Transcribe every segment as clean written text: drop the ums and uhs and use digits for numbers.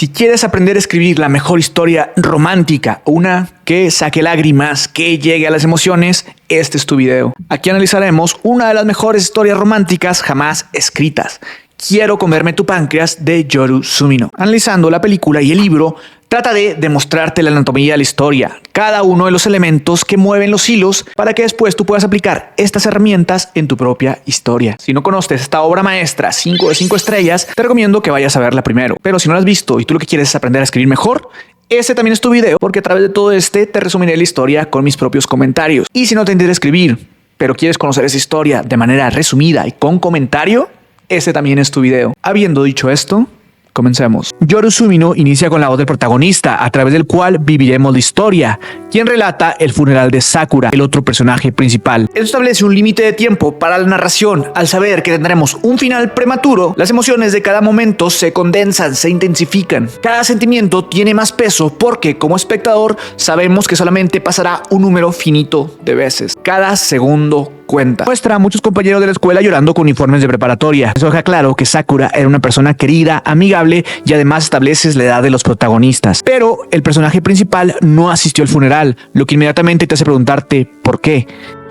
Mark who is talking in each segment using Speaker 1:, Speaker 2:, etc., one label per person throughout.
Speaker 1: Si quieres aprender a escribir la mejor historia romántica, una que saque lágrimas, que llegue a las emociones, este es tu video. Aquí analizaremos una de las mejores historias románticas jamás escritas. Quiero comerme tu páncreas de Yoru Sumino. Analizando la película y el libro, trata de demostrarte la anatomía de la historia, cada uno de los elementos que mueven los hilos para que después tú puedas aplicar estas herramientas en tu propia historia. Si no conoces esta obra maestra 5 de 5 estrellas, te recomiendo que vayas a verla primero. Pero si no la has visto y tú lo que quieres es aprender a escribir mejor, este también es tu video, porque a través de todo te resumiré la historia con mis propios comentarios. Y si no te interesa escribir, pero quieres conocer esa historia de manera resumida y con comentario, este también es tu video. Habiendo dicho esto, comencemos. Yoru Sumino inicia con la voz del protagonista, a través del cual viviremos la historia, quien relata el funeral de Sakura, el otro personaje principal. Esto establece un límite de tiempo para la narración. Al saber que tendremos un final prematuro, las emociones de cada momento se condensan, se intensifican. Cada sentimiento tiene más peso porque, como espectador, sabemos que solamente pasará un número finito de veces. Cada segundo cuenta. Muestra a muchos compañeros de la escuela llorando con uniformes de preparatoria. Eso deja claro que Sakura era una persona querida, amigable y además estableces la edad de los protagonistas. Pero el personaje principal no asistió al funeral, lo que inmediatamente te hace preguntarte ¿por qué?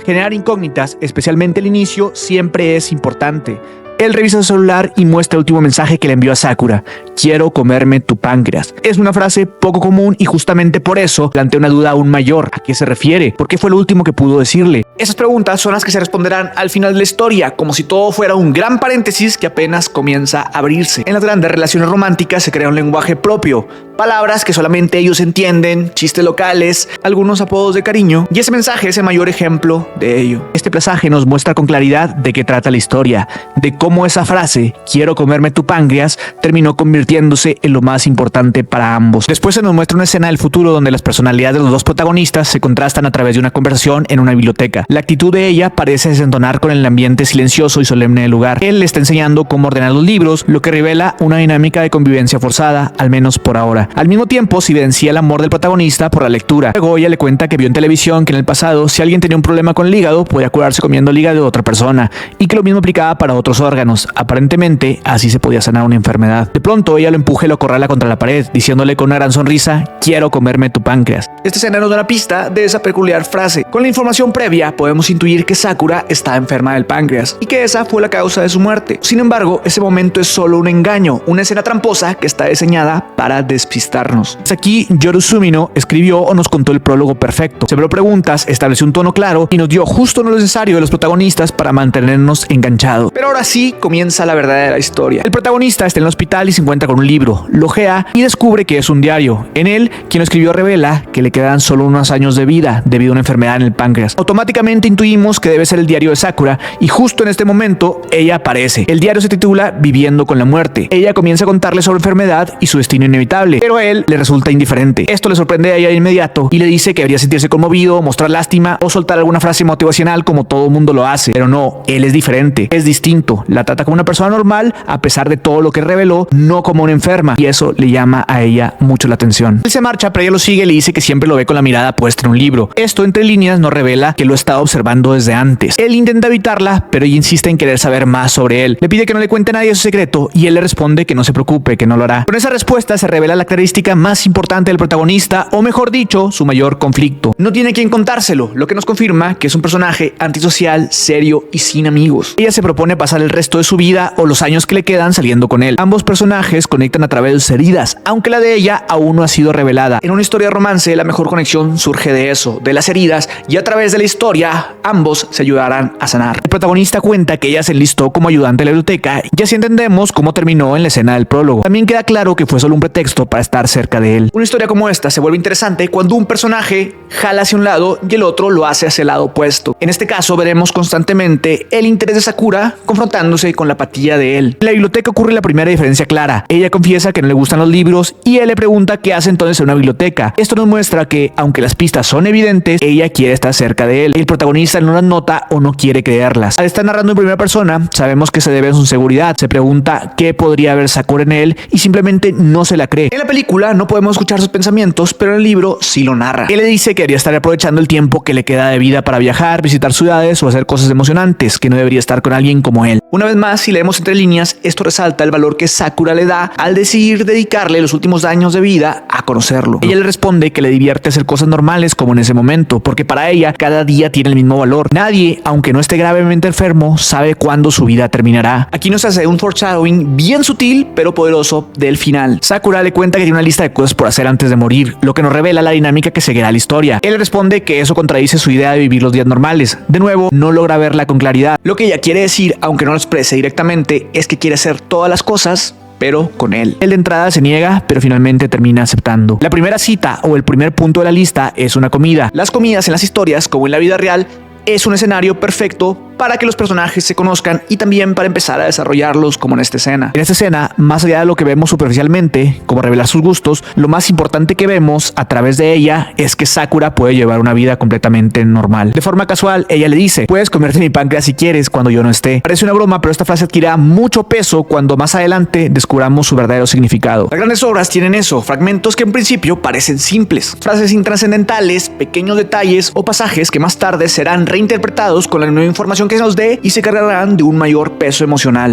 Speaker 1: Generar incógnitas, especialmente al inicio, siempre es importante. Él revisa su celular y muestra el último mensaje que le envió a Sakura. Quiero comerme tu páncreas. Es una frase poco común y justamente por eso plantea una duda aún mayor. ¿A qué se refiere? ¿Por qué fue lo último que pudo decirle? Esas preguntas son las que se responderán al final de la historia, como si todo fuera un gran paréntesis que apenas comienza a abrirse. En las grandes relaciones románticas se crea un lenguaje propio, palabras que solamente ellos entienden, chistes locales, algunos apodos de cariño, y ese mensaje es el mayor ejemplo de ello. Este pasaje nos muestra con claridad de qué trata la historia, de cómo esa frase, quiero comerme tu páncreas, terminó convirtiéndose en lo más importante para ambos. Después se nos muestra una escena del futuro donde las personalidades de los dos protagonistas se contrastan a través de una conversación en una biblioteca. La actitud de ella parece desentonar con el ambiente silencioso y solemne del lugar. Él le está enseñando cómo ordenar los libros, lo que revela una dinámica de convivencia forzada, al menos por ahora. Al mismo tiempo se evidencia el amor del protagonista por la lectura. Luego ella le cuenta que vio en televisión que en el pasado, si alguien tenía un problema con el hígado, podía curarse comiendo el hígado de otra persona, y que lo mismo aplicaba para otros órganos. Aparentemente, así se podía sanar una enfermedad. De pronto ella lo empuja y lo acorrala contra la pared, diciéndole con una gran sonrisa, quiero comerme tu páncreas. Esta escena nos da una pista de esa peculiar frase. Con la información previa, podemos intuir que Sakura está enferma del páncreas, y que esa fue la causa de su muerte. Sin embargo, ese momento es solo un engaño, una escena tramposa que está diseñada para despistarnos. Aquí Yoru Sumino escribió o nos contó el prólogo perfecto. Sembró preguntas, estableció un tono claro y nos dio justo lo necesario de los protagonistas para mantenernos enganchados. Pero ahora sí comienza la verdadera historia. El protagonista está en el hospital y se encuentra con un libro, lo ojea y descubre que es un diario. En él, quien lo escribió revela que le quedan solo unos años de vida debido a una enfermedad en el páncreas. Automáticamente intuimos que debe ser el diario de Sakura y justo en este momento ella aparece. El diario se titula Viviendo con la muerte. Ella comienza a contarle sobre la enfermedad y su destino inevitable, pero a él le resulta indiferente. Esto le sorprende a ella de inmediato y le dice que debería sentirse conmovido, mostrar lástima o soltar alguna frase motivacional como todo mundo lo hace. Pero no, él es diferente, es distinto. La trata como una persona normal a pesar de todo lo que reveló, no como una enferma, y eso le llama a ella mucho la atención. Él se marcha, pero ella lo sigue y le dice que siempre lo ve con la mirada puesta en un libro. Esto entre líneas nos revela que lo estaba observando desde antes. Él intenta evitarla, pero ella insiste en querer saber más sobre él. Le pide que no le cuente a nadie su secreto y él le responde que no se preocupe, que no lo hará. Con esa respuesta se revela la característica más importante del protagonista, o mejor dicho, su mayor conflicto. No tiene quien contárselo, lo que nos confirma que es un personaje antisocial, serio y sin amigos. Ella se propone pasar el resto de su vida o los años que le quedan saliendo con él. Ambos personajes conectan a través de sus heridas, aunque la de ella aún no ha sido revelada. En una historia de romance, la mejor conexión surge de eso, de las heridas, y a través de la historia, ambos se ayudarán a sanar. El protagonista cuenta que ella se enlistó como ayudante de la biblioteca, y así entendemos cómo terminó en la escena del prólogo. También queda claro que fue solo un pretexto para estar cerca de él. Una historia como esta se vuelve interesante cuando un personaje jala hacia un lado y el otro lo hace hacia el lado opuesto. En este caso veremos constantemente el interés de Sakura confrontándose con la apatía de él. En la biblioteca ocurre la primera diferencia clara. Ella confiesa que no le gustan los libros y él le pregunta qué hace entonces en una biblioteca. Esto nos muestra que, aunque las pistas son evidentes, ella quiere estar cerca de él. El protagonista no las nota o no quiere creerlas. Al estar narrando en primera persona, sabemos que se debe a su inseguridad. Se pregunta qué podría haber Sakura en él y simplemente no se la cree. En la la película no podemos escuchar sus pensamientos, pero en el libro sí lo narra. Él le dice que debería estar aprovechando el tiempo que le queda de vida para viajar, visitar ciudades o hacer cosas emocionantes, que no debería estar con alguien como él. Una vez más, si leemos entre líneas, esto resalta el valor que Sakura le da al decidir dedicarle los últimos años de vida a conocerlo. Ella le responde que le divierte hacer cosas normales como en ese momento, porque para ella cada día tiene el mismo valor. Nadie, aunque no esté gravemente enfermo, sabe cuándo su vida terminará. Aquí nos hace un foreshadowing bien sutil pero poderoso del final. Sakura le cuenta que tiene una lista de cosas por hacer antes de morir, lo que nos revela la dinámica que seguirá la historia. Él le responde que eso contradice su idea de vivir los días normales. De nuevo, no logra verla con claridad. Lo que ella quiere decir, aunque no lo exprese directamente, es que quiere hacer todas las cosas pero con él. Él de entrada se niega, pero finalmente termina aceptando. La primera cita o el primer punto de la lista es una comida. Las comidas en las historias, como en la vida real, es un escenario perfecto para que los personajes se conozcan y también para empezar a desarrollarlos como en esta escena. En esta escena, más allá de lo que vemos superficialmente, como revelar sus gustos, lo más importante que vemos a través de ella es que Sakura puede llevar una vida completamente normal. De forma casual, ella le dice: puedes comerte mi páncreas si quieres cuando yo no esté. Parece una broma, pero esta frase adquirirá mucho peso cuando más adelante descubramos su verdadero significado. Las grandes obras tienen eso, fragmentos que en principio parecen simples, frases intrascendentales, pequeños detalles o pasajes que más tarde serán reinterpretados con la nueva información que se nos dé y se cargarán de un mayor peso emocional.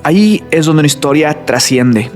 Speaker 1: Ahí es donde una historia trasciende.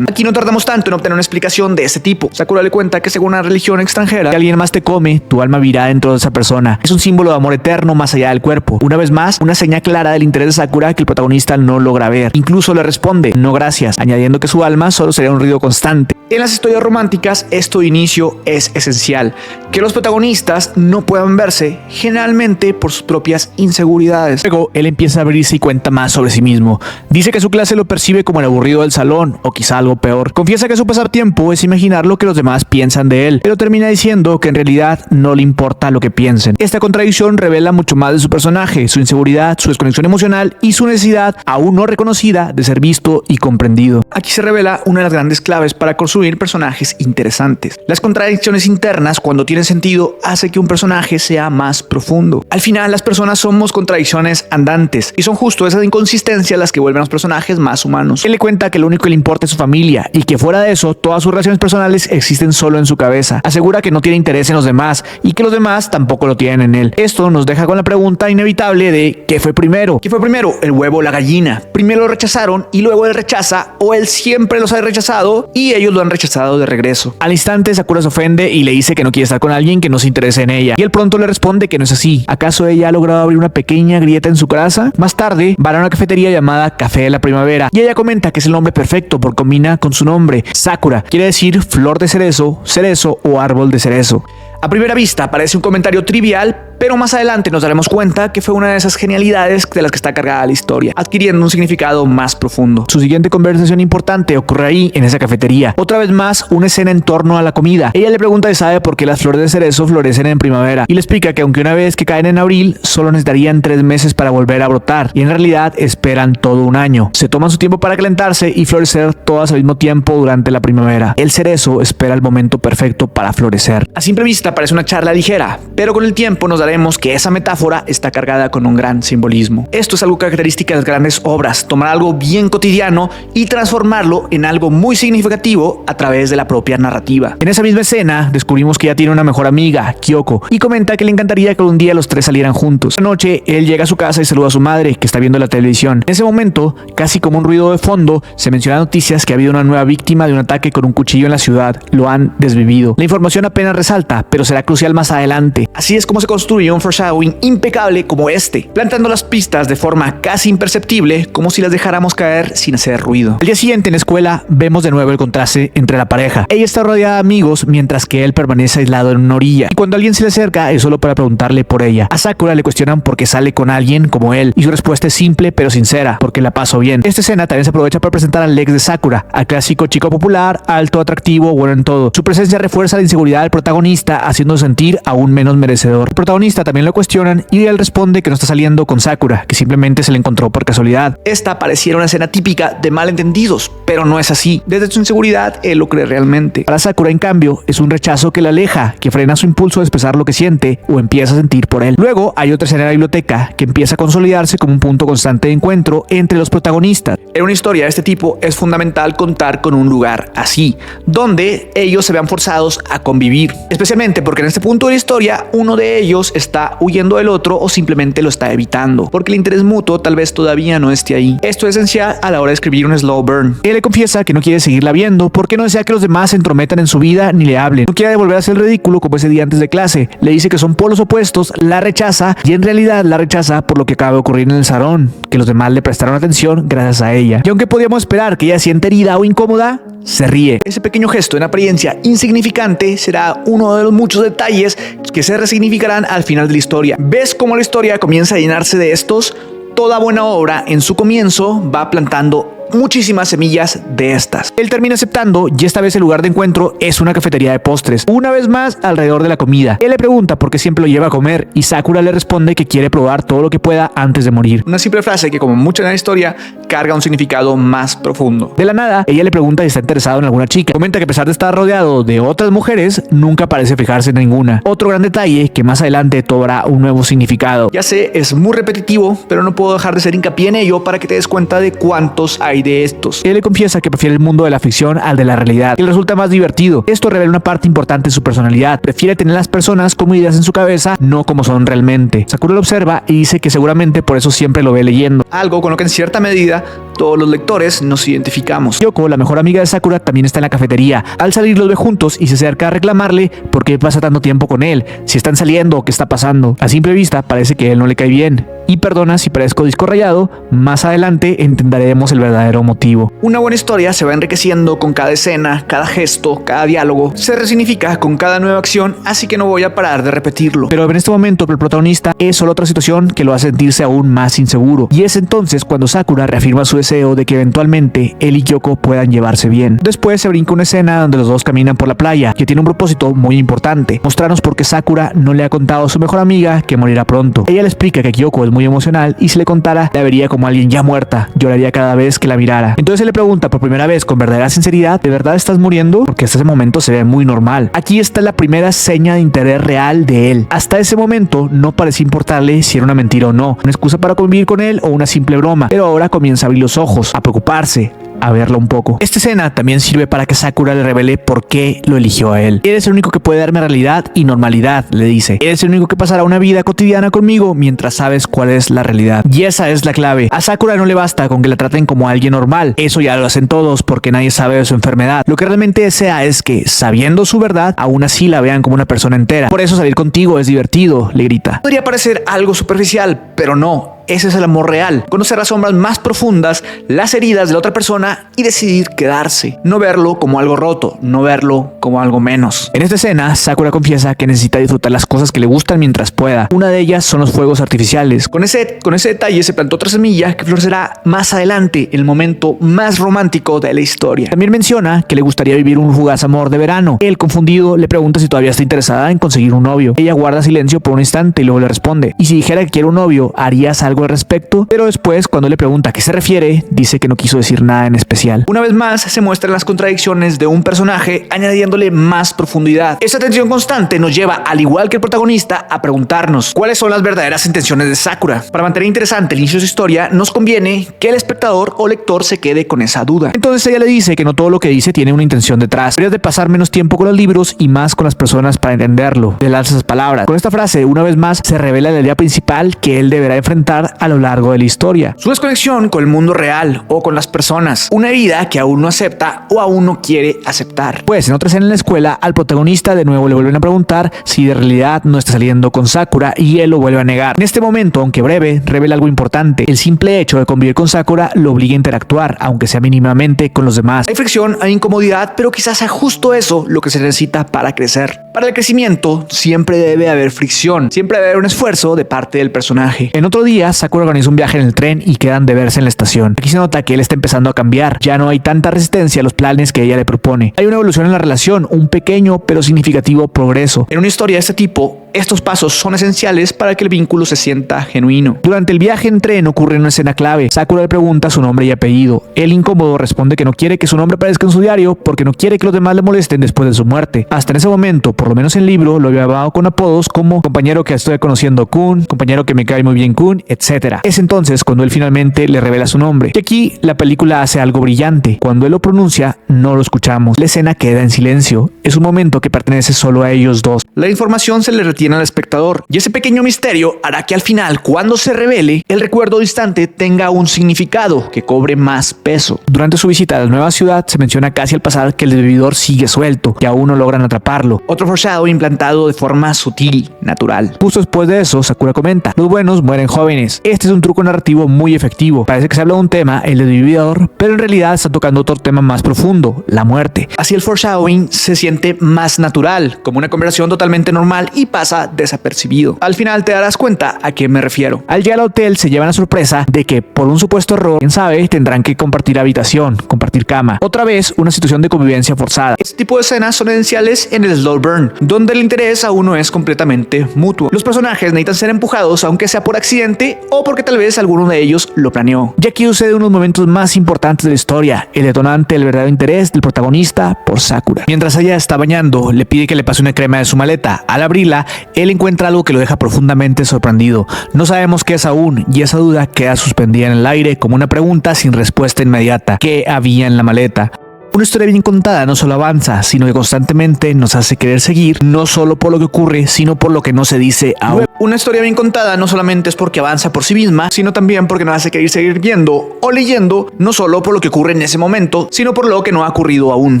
Speaker 1: Aquí no tardamos tanto en obtener una explicación de este tipo. Sakura le cuenta que según una religión extranjera, si alguien más te come, tu alma vivirá dentro de esa persona. Es un símbolo de amor eterno más allá del cuerpo. Una vez más, una señal clara del interés de Sakura que el protagonista no logra ver. Incluso le responde: no gracias, añadiendo que su alma solo sería un ruido constante. En las historias románticas, esto de inicio es esencial. Que los protagonistas no puedan verse, generalmente por sus propias inseguridades. Luego, él empieza a abrirse y cuenta más sobre sí mismo. Dice que su clase lo percibe como el aburrido del salón, o quizá algo peor. Confiesa que su pasatiempo es imaginar lo que los demás piensan de él, pero termina diciendo que en realidad no le importa lo que piensen. Esta contradicción revela mucho más de su personaje, su inseguridad, su desconexión emocional y su necesidad, aún no reconocida, de ser visto y comprendido. Aquí se revela una de las grandes claves para construir personajes interesantes. Las contradicciones internas, cuando tienen sentido, hace que un personaje sea más profundo. Al final, las personas somos contradicciones andantes y son justo esas inconsistencias las que vuelven a los personajes más humanos. Él le cuenta que lo único que le importa es su familia y que fuera de eso, todas sus relaciones personales existen solo en su cabeza. Asegura que no tiene interés en los demás y que los demás tampoco lo tienen en él. Esto nos deja con la pregunta inevitable de ¿qué fue primero? ¿Qué fue primero? ¿El huevo o la gallina? Primero lo rechazaron y luego él rechaza, o él siempre los ha rechazado y ellos lo han rechazado de regreso. Al instante, Sakura se ofende y le dice que no quiere estar con alguien que no se interese en ella, y él pronto le responde que no es así. ¿Acaso ella ha logrado abrir una pequeña grieta en su coraza? Más tarde, van a una cafetería llamada Café de la Primavera y ella comenta que es el nombre perfecto porque combina con su nombre. Sakura quiere decir flor de cerezo, cerezo o árbol de cerezo. A primera vista parece un comentario trivial, pero más adelante nos daremos cuenta que fue una de esas genialidades de las que está cargada la historia, adquiriendo un significado más profundo. Su siguiente conversación importante ocurre ahí, en esa cafetería. Otra vez más, una escena en torno a la comida. Ella le pregunta si sabe por qué las flores de cerezo florecen en primavera, y le explica que aunque una vez que caen en abril, solo necesitarían 3 meses para volver a brotar, y en realidad esperan todo un año. Se toman su tiempo para calentarse y florecer todas al mismo tiempo durante la primavera. El cerezo espera el momento perfecto para florecer. A simple vista parece una charla ligera, pero con el tiempo nos daremos que esa metáfora está cargada con un gran simbolismo. Esto es algo característico de las grandes obras: tomar algo bien cotidiano y transformarlo en algo muy significativo a través de la propia narrativa. En esa misma escena descubrimos que ella tiene una mejor amiga, Kyoko, y comenta que le encantaría que un día los tres salieran juntos. Una noche él llega a su casa y saluda a su madre, que está viendo la televisión. En ese momento, casi como un ruido de fondo, se menciona noticias que ha habido una nueva víctima de un ataque con un cuchillo en la ciudad. Lo han desvivido. La información apenas resalta, pero será crucial más adelante. Así es como se construye un foreshadowing impecable como este, plantando las pistas de forma casi imperceptible, como si las dejáramos caer sin hacer ruido. Al día siguiente en la escuela vemos de nuevo el contraste entre la pareja. Ella está rodeada de amigos mientras que él permanece aislado en una orilla, y cuando alguien se le acerca es solo para preguntarle por ella. A Sakura le cuestionan por qué sale con alguien como él y su respuesta es simple pero sincera: porque la paso bien. Esta escena también se aprovecha para presentar al ex de Sakura, al clásico chico popular, alto, atractivo, bueno en todo. Su presencia refuerza la inseguridad del protagonista, haciendo sentir aún menos merecedor. El protagonista protagonista también lo cuestionan y él responde que no está saliendo con Sakura, que simplemente se le encontró por casualidad. Esta pareciera una escena típica de malentendidos, pero no es así. Desde su inseguridad, él lo cree realmente. Para Sakura, en cambio, es un rechazo que la aleja, que frena su impulso de expresar lo que siente o empieza a sentir por él. Luego hay otra escena en la biblioteca que empieza a consolidarse como un punto constante de encuentro entre los protagonistas. En una historia de este tipo es fundamental contar con un lugar así, donde ellos se vean forzados a convivir, especialmente porque en este punto de la historia uno de ellos está huyendo del otro o simplemente lo está evitando, porque el interés mutuo tal vez todavía no esté ahí. Esto es esencial a la hora de escribir un slow burn. Él le confiesa que no quiere seguirla viendo porque no desea que los demás se entrometan en su vida ni le hablen. No quiere volver a hacer el ridículo como ese día antes de clase. Le dice que son polos opuestos, la rechaza y en realidad la rechaza por lo que acaba de ocurrir en el salón, que los demás le prestaron atención gracias a ella. Y aunque podíamos esperar que ella se sienta herida o incómoda, se ríe. Ese pequeño gesto en apariencia insignificante será uno de los muchos detalles que se resignificarán al final de la historia. ¿Ves cómo la historia comienza a llenarse de estos? Toda buena obra en su comienzo va plantando muchísimas semillas de estas. Él termina aceptando y esta vez el lugar de encuentro es una cafetería de postres, una vez más alrededor de la comida. Él le pregunta por qué siempre lo lleva a comer y Sakura le responde que quiere probar todo lo que pueda antes de morir. Una simple frase que, como mucho en la historia, carga un significado más profundo. De la nada, ella le pregunta si está interesado en alguna chica. Comenta que a pesar de estar rodeado de otras mujeres, nunca parece fijarse en ninguna. Otro gran detalle que más adelante tomará un nuevo significado. Ya sé, es muy repetitivo, pero no puedo dejar de hacer hincapié en ello para que te des cuenta de cuántos hay de estos. Él le confiesa que prefiere el mundo de la ficción al de la realidad, que le resulta más divertido. Esto revela una parte importante de su personalidad. Prefiere tener las personas como ideas en su cabeza, no como son realmente. Sakura lo observa y dice que seguramente por eso siempre lo ve leyendo, algo con lo que en cierta medida todos los lectores nos identificamos. Kyoko, la mejor amiga de Sakura, también está en la cafetería. Al salir los ve juntos y se acerca a reclamarle por qué pasa tanto tiempo con él, si están saliendo o qué está pasando. A simple vista parece que él no le cae bien y perdona si parezco disco rayado. Más adelante entenderemos el verdadero motivo. Una buena historia se va enriqueciendo con cada escena, cada gesto, cada diálogo. Se resignifica con cada nueva acción, así que no voy a parar de repetirlo. Pero en este momento el protagonista es solo otra situación que lo hace sentirse aún más inseguro. Y es entonces cuando Sakura reafirma su deseo de que eventualmente él y Kyoko puedan llevarse bien. Después se brinca una escena donde los dos caminan por la playa, que tiene un propósito muy importante: mostrarnos por qué Sakura no le ha contado a su mejor amiga que morirá pronto. Ella le explica que Kyoko es muy emocional y si le contara la vería como alguien ya muerta, lloraría cada vez que la mirara. Entonces él le pregunta por primera vez con verdadera sinceridad: ¿de verdad estás muriendo? Porque hasta ese momento se ve muy normal. Aquí está la primera seña de interés real de él. Hasta ese momento no parecía importarle si era una mentira o no, una excusa para convivir con él o una simple broma, pero ahora comienza a abrir los ojos, a preocuparse, a verlo un poco. Esta escena también sirve para que Sakura le revele por qué lo eligió a él. Eres el único que puede darme realidad y normalidad, le dice. Eres el único que pasará una vida cotidiana conmigo mientras sabes cuál es la realidad. Y esa es la clave. A Sakura no le basta con que la traten como alguien normal. Eso ya lo hacen todos porque nadie sabe de su enfermedad. Lo que realmente desea es que, sabiendo su verdad, aún así la vean como una persona entera. Por eso salir contigo es divertido, le grita. Podría parecer algo superficial, pero no. Ese es el amor real. Conocer las sombras más profundas, las heridas de la otra persona y decidir quedarse. No verlo como algo roto, no verlo como algo menos. En esta escena, Sakura confiesa que necesita disfrutar las cosas que le gustan mientras pueda. Una de ellas son los fuegos artificiales. Con ese detalle se plantó otra semilla que florecerá más adelante, el momento más romántico de la historia. También menciona que le gustaría vivir un fugaz amor de verano. Él, confundido, le pregunta si todavía está interesada en conseguir un novio. Ella guarda silencio por un instante y luego le responde: ¿y si dijera que quiere un novio, harías algo al respecto? Pero después, cuando le pregunta a qué se refiere, dice que no quiso decir nada en especial. Una vez más se muestran las contradicciones de un personaje, añadiéndole más profundidad. Esta tensión constante nos lleva, al igual que el protagonista, a preguntarnos cuáles son las verdaderas intenciones de Sakura. Para mantener interesante el inicio de su historia, nos conviene que el espectador o lector se quede con esa duda. Entonces ella le dice que no todo lo que dice tiene una intención detrás. Deberías de pasar menos tiempo con los libros y más con las personas para entenderlo. Le lanza esas palabras. Con esta frase, una vez más, se revela la idea principal que él deberá enfrentar a lo largo de la historia: su desconexión con el mundo real o con las personas, una herida que aún no acepta o aún no quiere aceptar. Pues en otra escena en la escuela, al protagonista de nuevo le vuelven a preguntar si de realidad no está saliendo con Sakura y él lo vuelve a negar. En este momento, aunque breve, revela algo importante: el simple hecho de convivir con Sakura lo obliga a interactuar, aunque sea mínimamente, con los demás. Hay fricción, hay incomodidad, pero quizás sea justo eso lo que se necesita para crecer. Para el crecimiento siempre debe haber fricción, siempre debe haber un esfuerzo de parte del personaje. En otro día, día, Sakura organiza un viaje en el tren y quedan de verse en la estación. Aquí se nota que él está empezando a cambiar, ya no hay tanta resistencia a los planes que ella le propone. Hay una evolución en la relación, un pequeño pero significativo progreso. En una historia de este tipo, estos pasos son esenciales para que el vínculo se sienta genuino. Durante el viaje en tren ocurre una escena clave. Sakura le pregunta su nombre y apellido. Él, incómodo, responde que no quiere que su nombre aparezca en su diario porque no quiere que los demás le molesten después de su muerte. Hasta en ese momento, por lo menos en el libro, lo había llamado con apodos como compañero que estoy conociendo Kun, compañero que me cae muy bien Kun, etc. Es entonces cuando él finalmente le revela su nombre. Y aquí la película hace algo brillante. Cuando él lo pronuncia, no lo escuchamos. La escena queda en silencio. Es un momento que pertenece solo a ellos dos. La información se le retiene al espectador y ese pequeño misterio hará que al final, cuando se revele, el recuerdo distante tenga un significado que cobre más peso. Durante su visita a la nueva ciudad se menciona casi al pasar que el desvividor sigue suelto, que aún no logran atraparlo. Otro foreshadow implantado de forma sutil, natural. Justo después de eso, Sakura comenta: los buenos mueren jóvenes. Este es un truco narrativo muy efectivo. Parece que se habla de un tema, el desvividor, pero en realidad está tocando otro tema más profundo, la muerte. Así el foreshadowing se siente más natural, como una conversación totalmente normal y pasa desapercibido. Al final te darás cuenta a qué me refiero. Al llegar al hotel se llevan la sorpresa de que por un supuesto error, quién sabe, tendrán que compartir habitación, compartir cama. Otra vez una situación de convivencia forzada. Este tipo de escenas son esenciales en el slow burn, donde el interés a uno es completamente mutuo. Los personajes necesitan ser empujados, aunque sea por accidente o porque tal vez alguno de ellos lo planeó. Y aquí sucede uno de los momentos más importantes de la historia, el detonante del verdadero interés del protagonista por Sakura. Mientras ella está bañando, le pide que le pase una crema de su maleta. Al abrirla, él encuentra algo que lo deja profundamente sorprendido. No sabemos qué es aún, y esa duda queda suspendida en el aire como una pregunta sin respuesta inmediata. ¿Qué había en la maleta? Una historia bien contada no solo avanza, sino que constantemente nos hace querer seguir, no solo por lo que ocurre, sino por lo que no se dice aún. Una historia bien contada no solamente es porque avanza por sí misma, sino también porque nos hace querer seguir viendo o leyendo, no solo por lo que ocurre en ese momento, sino por lo que no ha ocurrido aún.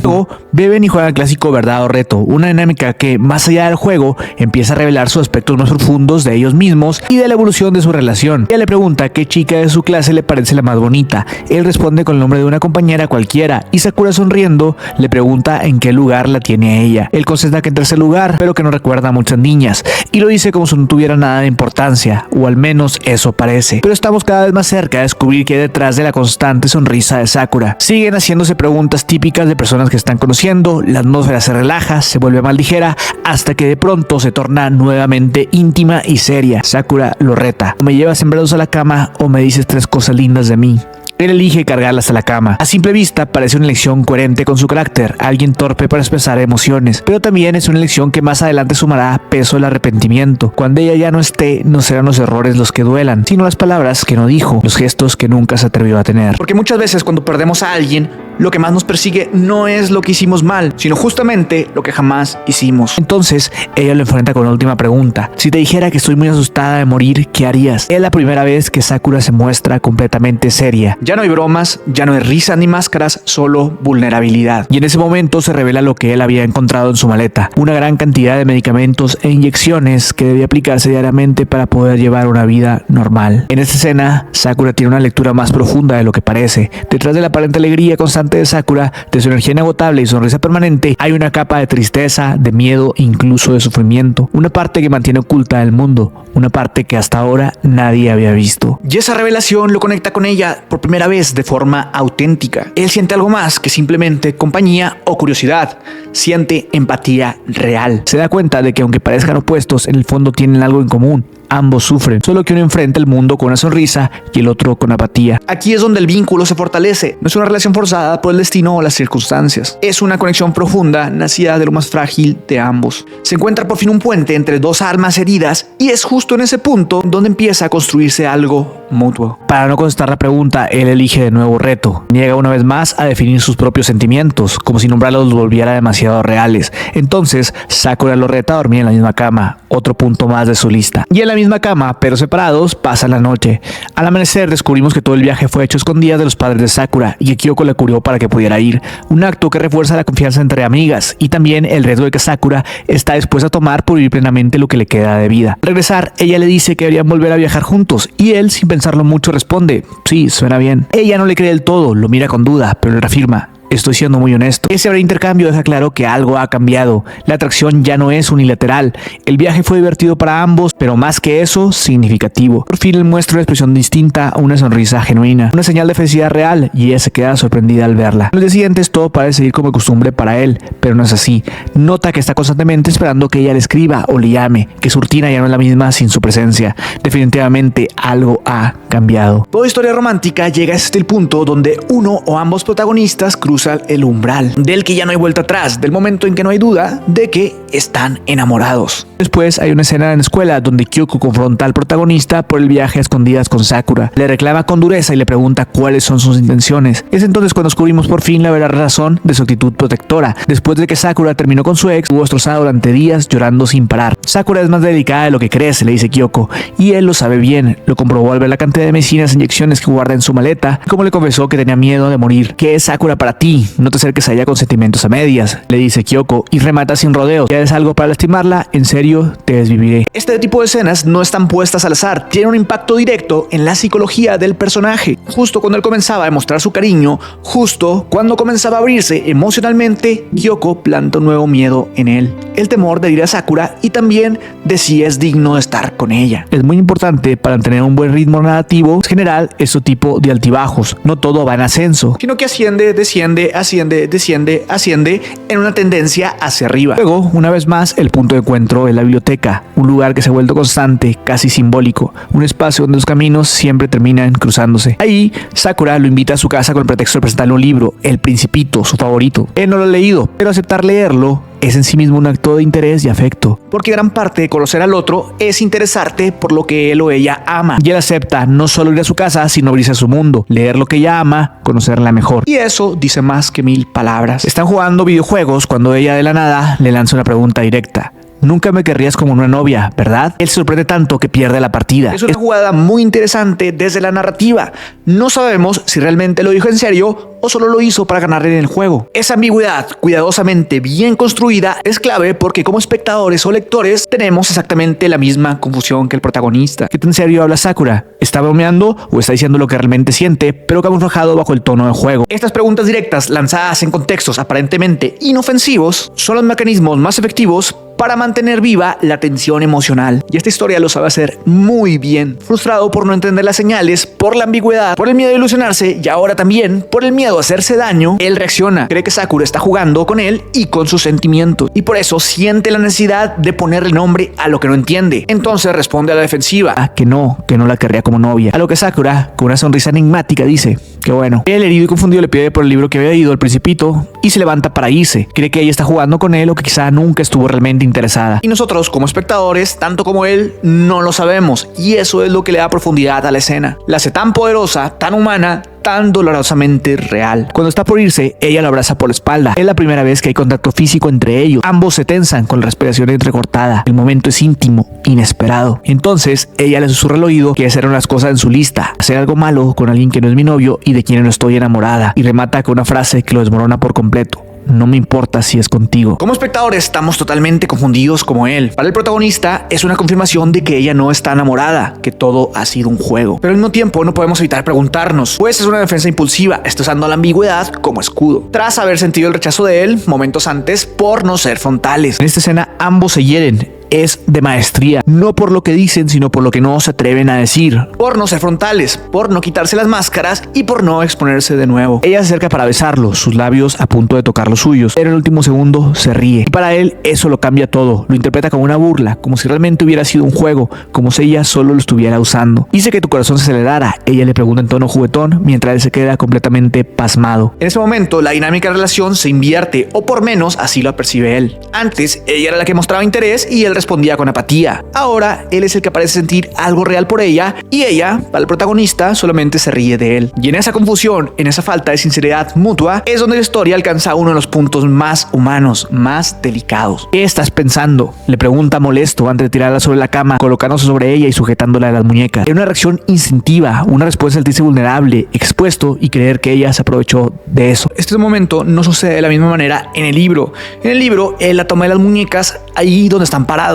Speaker 1: Luego, beben y juegan el clásico verdad o reto, una dinámica que, más allá del juego, empieza a revelar sus aspectos más profundos de ellos mismos y de la evolución de su relación. Ella le pregunta qué chica de su clase le parece la más bonita. Él responde con el nombre de una compañera cualquiera y Sakura, sonriendo, le pregunta en qué lugar la tiene a ella. Él contesta que en tercer lugar, pero que no recuerda a muchas niñas, y lo dice como si no tuviera nada de importancia, o al menos eso parece. Pero estamos cada vez más cerca de descubrir qué hay detrás de la constante sonrisa de Sakura. Siguen haciéndose preguntas típicas de personas que están conociendo, la atmósfera se relaja, se vuelve más ligera, hasta que de pronto se torna nuevamente íntima y seria. Sakura lo reta: o me llevas en brazos a la cama o me dices 3 cosas lindas de mí. Él elige cargarlas a la cama. A simple vista parece una elección coherente con su carácter, alguien torpe para expresar emociones, pero también es una elección que más adelante sumará peso al arrepentimiento. Cuando ella ya no esté, no serán los errores los que duelan, sino las palabras que no dijo, los gestos que nunca se atrevió a tener. Porque muchas veces cuando perdemos a alguien, lo que más nos persigue no es lo que hicimos mal, sino justamente lo que jamás hicimos. Entonces, ella lo enfrenta con una última pregunta: si te dijera que estoy muy asustada de morir, ¿qué harías? Es la primera vez que Sakura se muestra completamente seria. Ya no hay bromas, ya no hay risas ni máscaras, solo vulnerabilidad. Y en ese momento se revela lo que él había encontrado en su maleta: una gran cantidad de medicamentos e inyecciones que debía aplicarse diariamente para poder llevar una vida normal. En esta escena, Sakura tiene una lectura más profunda de lo que parece. Detrás de la aparente alegría constante de Sakura, de su energía inagotable y sonrisa permanente, hay una capa de tristeza, de miedo e incluso de sufrimiento. Una parte que mantiene oculta el mundo, una parte que hasta ahora nadie había visto. Y esa revelación lo conecta con ella por primera vez de forma auténtica. Él siente algo más que simplemente compañía o curiosidad. Siente empatía real. Se da cuenta de que aunque parezcan opuestos, en el fondo tienen algo en común. Ambos sufren, solo que uno enfrenta el mundo con una sonrisa y el otro con apatía. Aquí es donde el vínculo se fortalece. No es una relación forzada por el destino o las circunstancias. Es una conexión profunda, nacida de lo más frágil de ambos. Se encuentra por fin un puente entre dos almas heridas y es justo en ese punto donde empieza a construirse algo mutuo. Para no contestar la pregunta, él elige de nuevo reto. Niega una vez más a definir sus propios sentimientos, como si nombrarlos los volviera demasiado reales. Entonces, Sakura lo reta a dormir en la misma cama, otro punto más de su lista. Y en la misma cama, pero separados, pasan la noche. Al amanecer descubrimos que todo el viaje fue hecho a escondidas de los padres de Sakura y que Kyoko le cubrió para que pudiera ir. Un acto que refuerza la confianza entre amigas y también el riesgo de que Sakura está dispuesta a tomar por vivir plenamente lo que le queda de vida. Al regresar, ella le dice que deberían volver a viajar juntos y él, sin pensarlo mucho, responde: sí, suena bien. Ella no le cree del todo, lo mira con duda, pero le reafirma: estoy siendo muy honesto. Ese breve intercambio deja claro que algo ha cambiado. La atracción ya no es unilateral. El viaje fue divertido para ambos, pero más que eso, significativo. Por fin él muestra una expresión distinta, una sonrisa genuina, una señal de felicidad real, y ella se queda sorprendida al verla. En los días siguientes todo parece seguir como costumbre para él, pero no es así. Nota que está constantemente esperando que ella le escriba o le llame, que su rutina ya no es la misma sin su presencia. Definitivamente algo ha cambiado. Toda historia romántica llega hasta el punto donde uno o ambos protagonistas cruzan el umbral, del que ya no hay vuelta atrás, del momento en que no hay duda de que están enamorados. Después hay una escena en la escuela donde Kyoko confronta al protagonista por el viaje a escondidas con Sakura. Le reclama con dureza y le pregunta cuáles son sus intenciones. Es entonces cuando descubrimos por fin la verdadera razón de su actitud protectora. Después de que Sakura terminó con su ex, estuvo destrozada durante días llorando sin parar. Sakura es más delicada de lo que crees, le dice Kyoko, y él lo sabe bien. Lo comprobó al ver la cantidad de medicinas e inyecciones que guarda en su maleta, como le confesó que tenía miedo de morir. ¿Qué es Sakura para ti? No te acerques a ella con sentimientos a medias, le dice Kyoko, y remata sin rodeos. ¿Quieres algo para lastimarla? En serio, te desviviré. Este tipo de escenas no están puestas al azar, tienen un impacto directo en la psicología del personaje. Justo cuando él comenzaba a demostrar su cariño, justo cuando comenzaba a abrirse emocionalmente, Kyoko planta un nuevo miedo en él. El temor de ir a Sakura y también de si es digno de estar con ella. Es muy importante para tener un buen ritmo narrativo. En general, este tipo de altibajos. No todo va en ascenso, sino que asciende, desciende, asciende, desciende, asciende en una tendencia hacia arriba. Luego, una vez más, el punto de encuentro es la biblioteca, un lugar que se ha vuelto constante, casi simbólico, un espacio donde los caminos siempre terminan cruzándose. Ahí, Sakura lo invita a su casa con el pretexto de presentarle un libro, El Principito, su favorito. Él no lo ha leído, pero aceptar leerlo es en sí mismo un acto de interés y afecto, porque gran parte de conocer al otro es interesarte por lo que él o ella ama, y él acepta no solo ir a su casa, sino abrirse a su mundo, leer lo que ella ama, conocerla mejor, y eso dice más que 1000 palabras. Están jugando videojuegos cuando ella de la nada le lanza una pregunta directa. Nunca me querrías como una novia, ¿verdad? Él se sorprende tanto que pierde la partida. Es una jugada muy interesante desde la narrativa. No sabemos si realmente lo dijo en serio o solo lo hizo para ganar en el juego. Esa ambigüedad, cuidadosamente bien construida, es clave porque como espectadores o lectores tenemos exactamente la misma confusión que el protagonista. ¿Qué tan serio habla Sakura? ¿Está bromeando o está diciendo lo que realmente siente, pero camuflajado bajo el tono del juego? Estas preguntas directas, lanzadas en contextos aparentemente inofensivos, son los mecanismos más efectivos para mantener viva la tensión emocional. Y esta historia lo sabe hacer muy bien. Frustrado por no entender las señales, por la ambigüedad, por el miedo de ilusionarse y ahora también por el miedo a hacerse daño, él reacciona. Cree que Sakura está jugando con él y con sus sentimientos. Y por eso siente la necesidad de ponerle nombre a lo que no entiende. Entonces responde a la defensiva. Que no la querría como novia. A lo que Sakura, con una sonrisa enigmática, dice que bueno. El herido y confundido le pide por el libro que había leído, El Principito, y se levanta para irse. Cree que ella está jugando con él o que quizá nunca estuvo realmente interesada. Y nosotros como espectadores, tanto como él, no lo sabemos, y eso es lo que le da profundidad a la escena. La hace tan poderosa, tan humana, tan dolorosamente real. Cuando está por irse, ella lo abraza por la espalda. Es la primera vez que hay contacto físico entre ellos. Ambos se tensan con la respiración entrecortada. El momento es íntimo, inesperado. Entonces, ella le susurra al oído que hacer unas cosas en su lista. Hacer algo malo con alguien que no es mi novio y de quien no estoy enamorada. Y remata con una frase que lo desmorona por completo. No me importa si es contigo. Como espectadores estamos totalmente confundidos como él. Para el protagonista es una confirmación de que ella no está enamorada, que todo ha sido un juego. Pero al mismo tiempo no podemos evitar preguntarnos, pues es una defensa impulsiva, está usando la ambigüedad como escudo. Tras haber sentido el rechazo de él momentos antes por no ser frontales. En esta escena ambos se hieren. Es de maestría, no por lo que dicen, sino por lo que no se atreven a decir. Por no ser frontales, por no quitarse las máscaras y por no exponerse de nuevo. Ella se acerca para besarlo, sus labios a punto de tocar los suyos, pero en el último segundo se ríe. Y para él eso lo cambia todo, lo interpreta como una burla, como si realmente hubiera sido un juego, como si ella solo lo estuviera usando. Dice que tu corazón se acelerara, ella le pregunta en tono juguetón, mientras él se queda completamente pasmado. En ese momento la dinámica de relación se invierte, o por menos así lo percibe él. Antes ella era la que mostraba interés y él respondía con apatía. Ahora él es el que parece sentir algo real por ella y ella, para el protagonista, solamente se ríe de él. Y en esa confusión, en esa falta de sinceridad mutua, es donde la historia alcanza uno de los puntos más humanos, más delicados. ¿Qué estás pensando?, le pregunta molesto antes de tirarla sobre la cama, colocándose sobre ella y sujetándola de las muñecas. Es una reacción instintiva, una respuesta de sentirse vulnerable, expuesto y creer que ella se aprovechó de eso. Este momento no sucede de la misma manera en el libro. En el libro, él la toma de las muñecas ahí donde están parados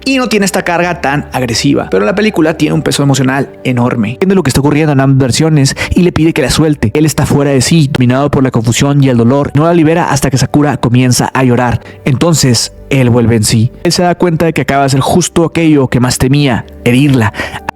Speaker 1: y no tiene esta carga tan agresiva. Pero la película tiene un peso emocional enorme. Entiende lo que está ocurriendo en ambas versiones y le pide que la suelte. Él está fuera de sí, dominado por la confusión y el dolor. No la libera hasta que Sakura comienza a llorar. Entonces, él vuelve en sí. Él se da cuenta de que acaba de hacer justo aquello que más temía, herirla.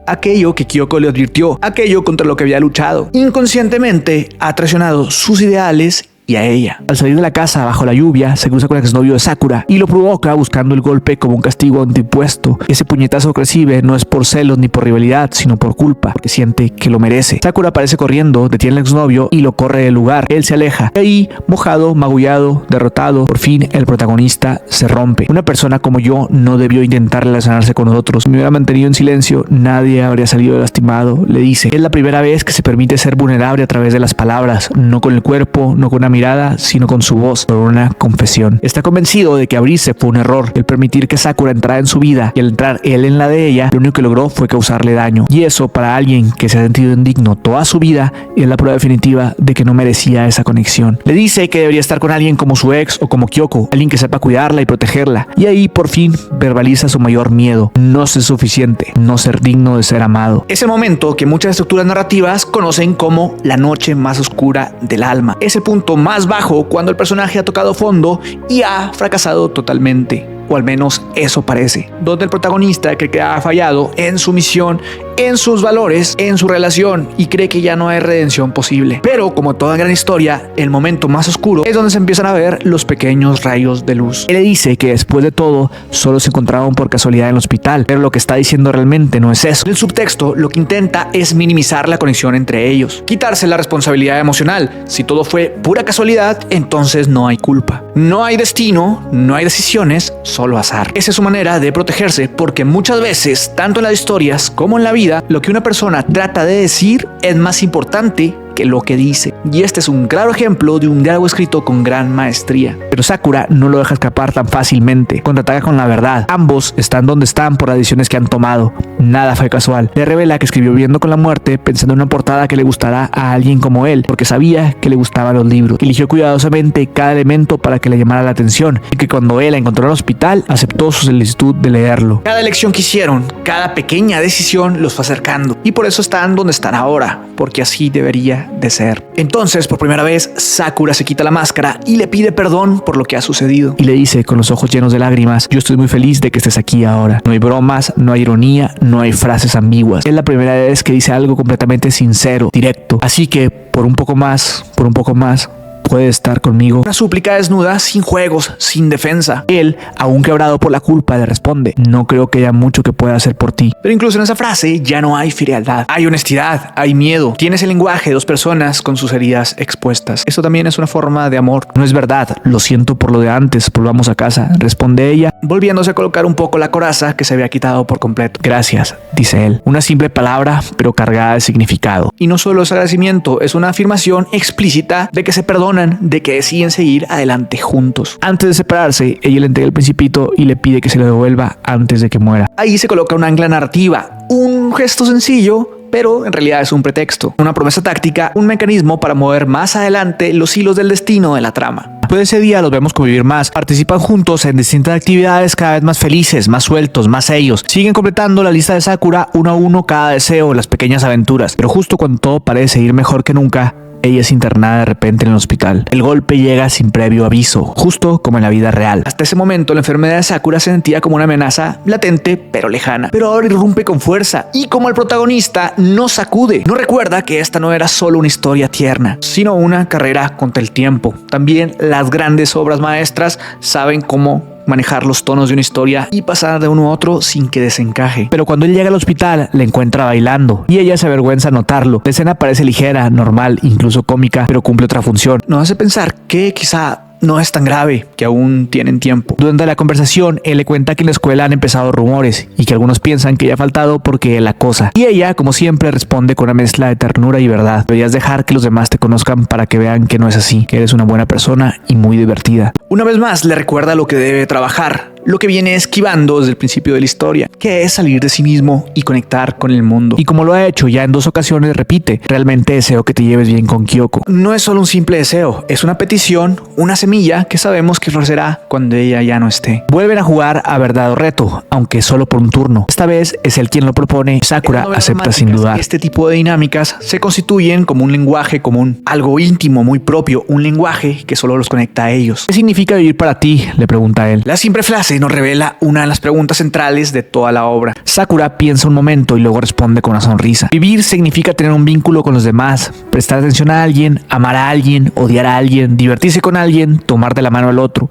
Speaker 1: Aquello que Kyoko le advirtió, aquello contra lo que había luchado. Inconscientemente ha traicionado sus ideales y a ella. Al salir de la casa bajo la lluvia, se cruza con el exnovio de Sakura y lo provoca buscando el golpe como un castigo anteimpuesto. Ese puñetazo que recibe no es por celos ni por rivalidad, sino por culpa, porque siente que lo merece. Sakura aparece corriendo, detiene al exnovio y lo corre del lugar. Él se aleja. Y ahí, mojado, magullado, derrotado, por fin el protagonista se rompe. Una persona como yo no debió intentar relacionarse con nosotros. Si me hubiera mantenido en silencio, nadie habría salido lastimado, le dice. Es la primera vez que se permite ser vulnerable a través de las palabras, no con el cuerpo, no con una mirada, sino con su voz, por una confesión. Está convencido de que abrirse fue un error. El permitir que Sakura entrara en su vida y al entrar él en la de ella, lo único que logró fue causarle daño. Y eso, para alguien que se ha sentido indigno toda su vida, es la prueba definitiva de que no merecía esa conexión. Le dice que debería estar con alguien como su ex o como Kyoko, alguien que sepa cuidarla y protegerla. Y ahí por fin verbaliza su mayor miedo: no ser suficiente, no ser digno de ser amado. Es el momento que muchas estructuras narrativas conocen como la noche más oscura del alma. Es el punto más bajo cuando el personaje ha tocado fondo y ha fracasado totalmente, o al menos eso parece, donde el protagonista cree que ha fallado en su misión, en sus valores, en su relación y cree que ya no hay redención posible. Pero como toda gran historia, el momento más oscuro es donde se empiezan a ver los pequeños rayos de luz. Él le dice que después de todo solo se encontraban por casualidad en el hospital, pero lo que está diciendo realmente no es eso. El subtexto lo que intenta es minimizar la conexión entre ellos, quitarse la responsabilidad emocional. Si todo fue pura casualidad, entonces no hay culpa, no hay destino, no hay decisiones, solo azar. Esa es su manera de protegerse, porque muchas veces, tanto en las historias como en la vida, lo que una persona trata de decir es más importante que lo que dice. Y este es un claro ejemplo de un diálogo escrito con gran maestría. Pero Sakura no lo deja escapar tan fácilmente. Contraataca con la verdad. Ambos están donde están por las decisiones que han tomado. Nada fue casual. Le revela que escribió Viviendo con la muerte pensando en una portada que le gustará a alguien como él, porque sabía que le gustaban los libros. Eligió cuidadosamente cada elemento para que le llamara la atención, y que cuando él la encontró en el hospital, aceptó su solicitud de leerlo. Cada elección que hicieron, cada pequeña decisión los fue acercando, y por eso están donde están ahora, porque así debería de ser. Entonces, por primera vez, Sakura se quita la máscara y le pide perdón por lo que ha sucedido. Y le dice con los ojos llenos de lágrimas: yo estoy muy feliz de que estés aquí ahora. No hay bromas, no hay ironía, no hay frases ambiguas. Es la primera vez que dice algo completamente sincero, directo. Así que, por un poco más, puede estar conmigo. Una súplica desnuda, sin juegos, sin defensa. Él, aún quebrado por la culpa, le responde: no creo que haya mucho que pueda hacer por ti. Pero incluso en esa frase ya no hay frialdad, hay honestidad, hay miedo. Tienes el lenguaje de dos personas con sus heridas expuestas. Eso también es una forma de amor. No es verdad, lo siento por lo de antes, volvamos a casa, responde ella, volviéndose a colocar un poco la coraza que se había quitado por completo. Gracias, dice él. Una simple palabra, pero cargada de significado. Y no solo es agradecimiento, es una afirmación explícita de que se perdonan, de que deciden seguir adelante juntos. Antes de separarse, ella le entrega el principito y le pide que se lo devuelva antes de que muera. Ahí se coloca un ancla narrativa, un gesto sencillo, pero en realidad es un pretexto, una promesa táctica, un mecanismo para mover más adelante los hilos del destino de la trama. Después de ese día los vemos convivir más, participan juntos en distintas actividades cada vez más felices, más sueltos, más ellos. Siguen completando la lista de Sakura uno a uno cada deseo, las pequeñas aventuras. Pero justo cuando todo parece ir mejor que nunca, ella es internada de repente en el hospital. El golpe llega sin previo aviso, justo como en la vida real. Hasta ese momento la enfermedad de Sakura se sentía como una amenaza latente pero lejana. Pero ahora irrumpe con fuerza y como el protagonista no sacude. No recuerda que esta no era solo una historia tierna, sino una carrera contra el tiempo. También las grandes obras maestras saben cómo manejar los tonos de una historia y pasar de uno a otro sin que desencaje. Pero cuando él llega al hospital, la encuentra bailando y ella se avergüenza notarlo. La escena parece ligera, normal, incluso cómica, pero cumple otra función. Nos hace pensar que quizá no es tan grave, que aún tienen tiempo. Durante la conversación, él le cuenta que en la escuela han empezado rumores y que algunos piensan que ella ha faltado porque él acosa. Y ella, como siempre, responde con una mezcla de ternura y verdad. Deberías dejar que los demás te conozcan para que vean que no es así, que eres una buena persona y muy divertida. Una vez más, le recuerda lo que debe trabajar, lo que viene esquivando desde el principio de la historia, que es salir de sí mismo y conectar con el mundo. Y como lo ha hecho ya en 2 ocasiones, repite: realmente deseo que te lleves bien con Kyoko. No es solo un simple deseo, es una petición, una semilla que sabemos que florecerá cuando ella ya no esté. Vuelven a jugar a verdad o reto, aunque solo por un turno. Esta vez es él quien lo propone. Sakura acepta sin dudar. Este tipo de dinámicas se constituyen como un lenguaje común, algo íntimo, muy propio, un lenguaje que solo los conecta a ellos. ¿Qué significa vivir para ti?, le pregunta él. La simple frase nos revela una de las preguntas centrales de toda la obra. Sakura piensa un momento y luego responde con una sonrisa. Vivir significa tener un vínculo con los demás, prestar atención a alguien, amar a alguien, odiar a alguien, divertirse con alguien, tomar de la mano al otro.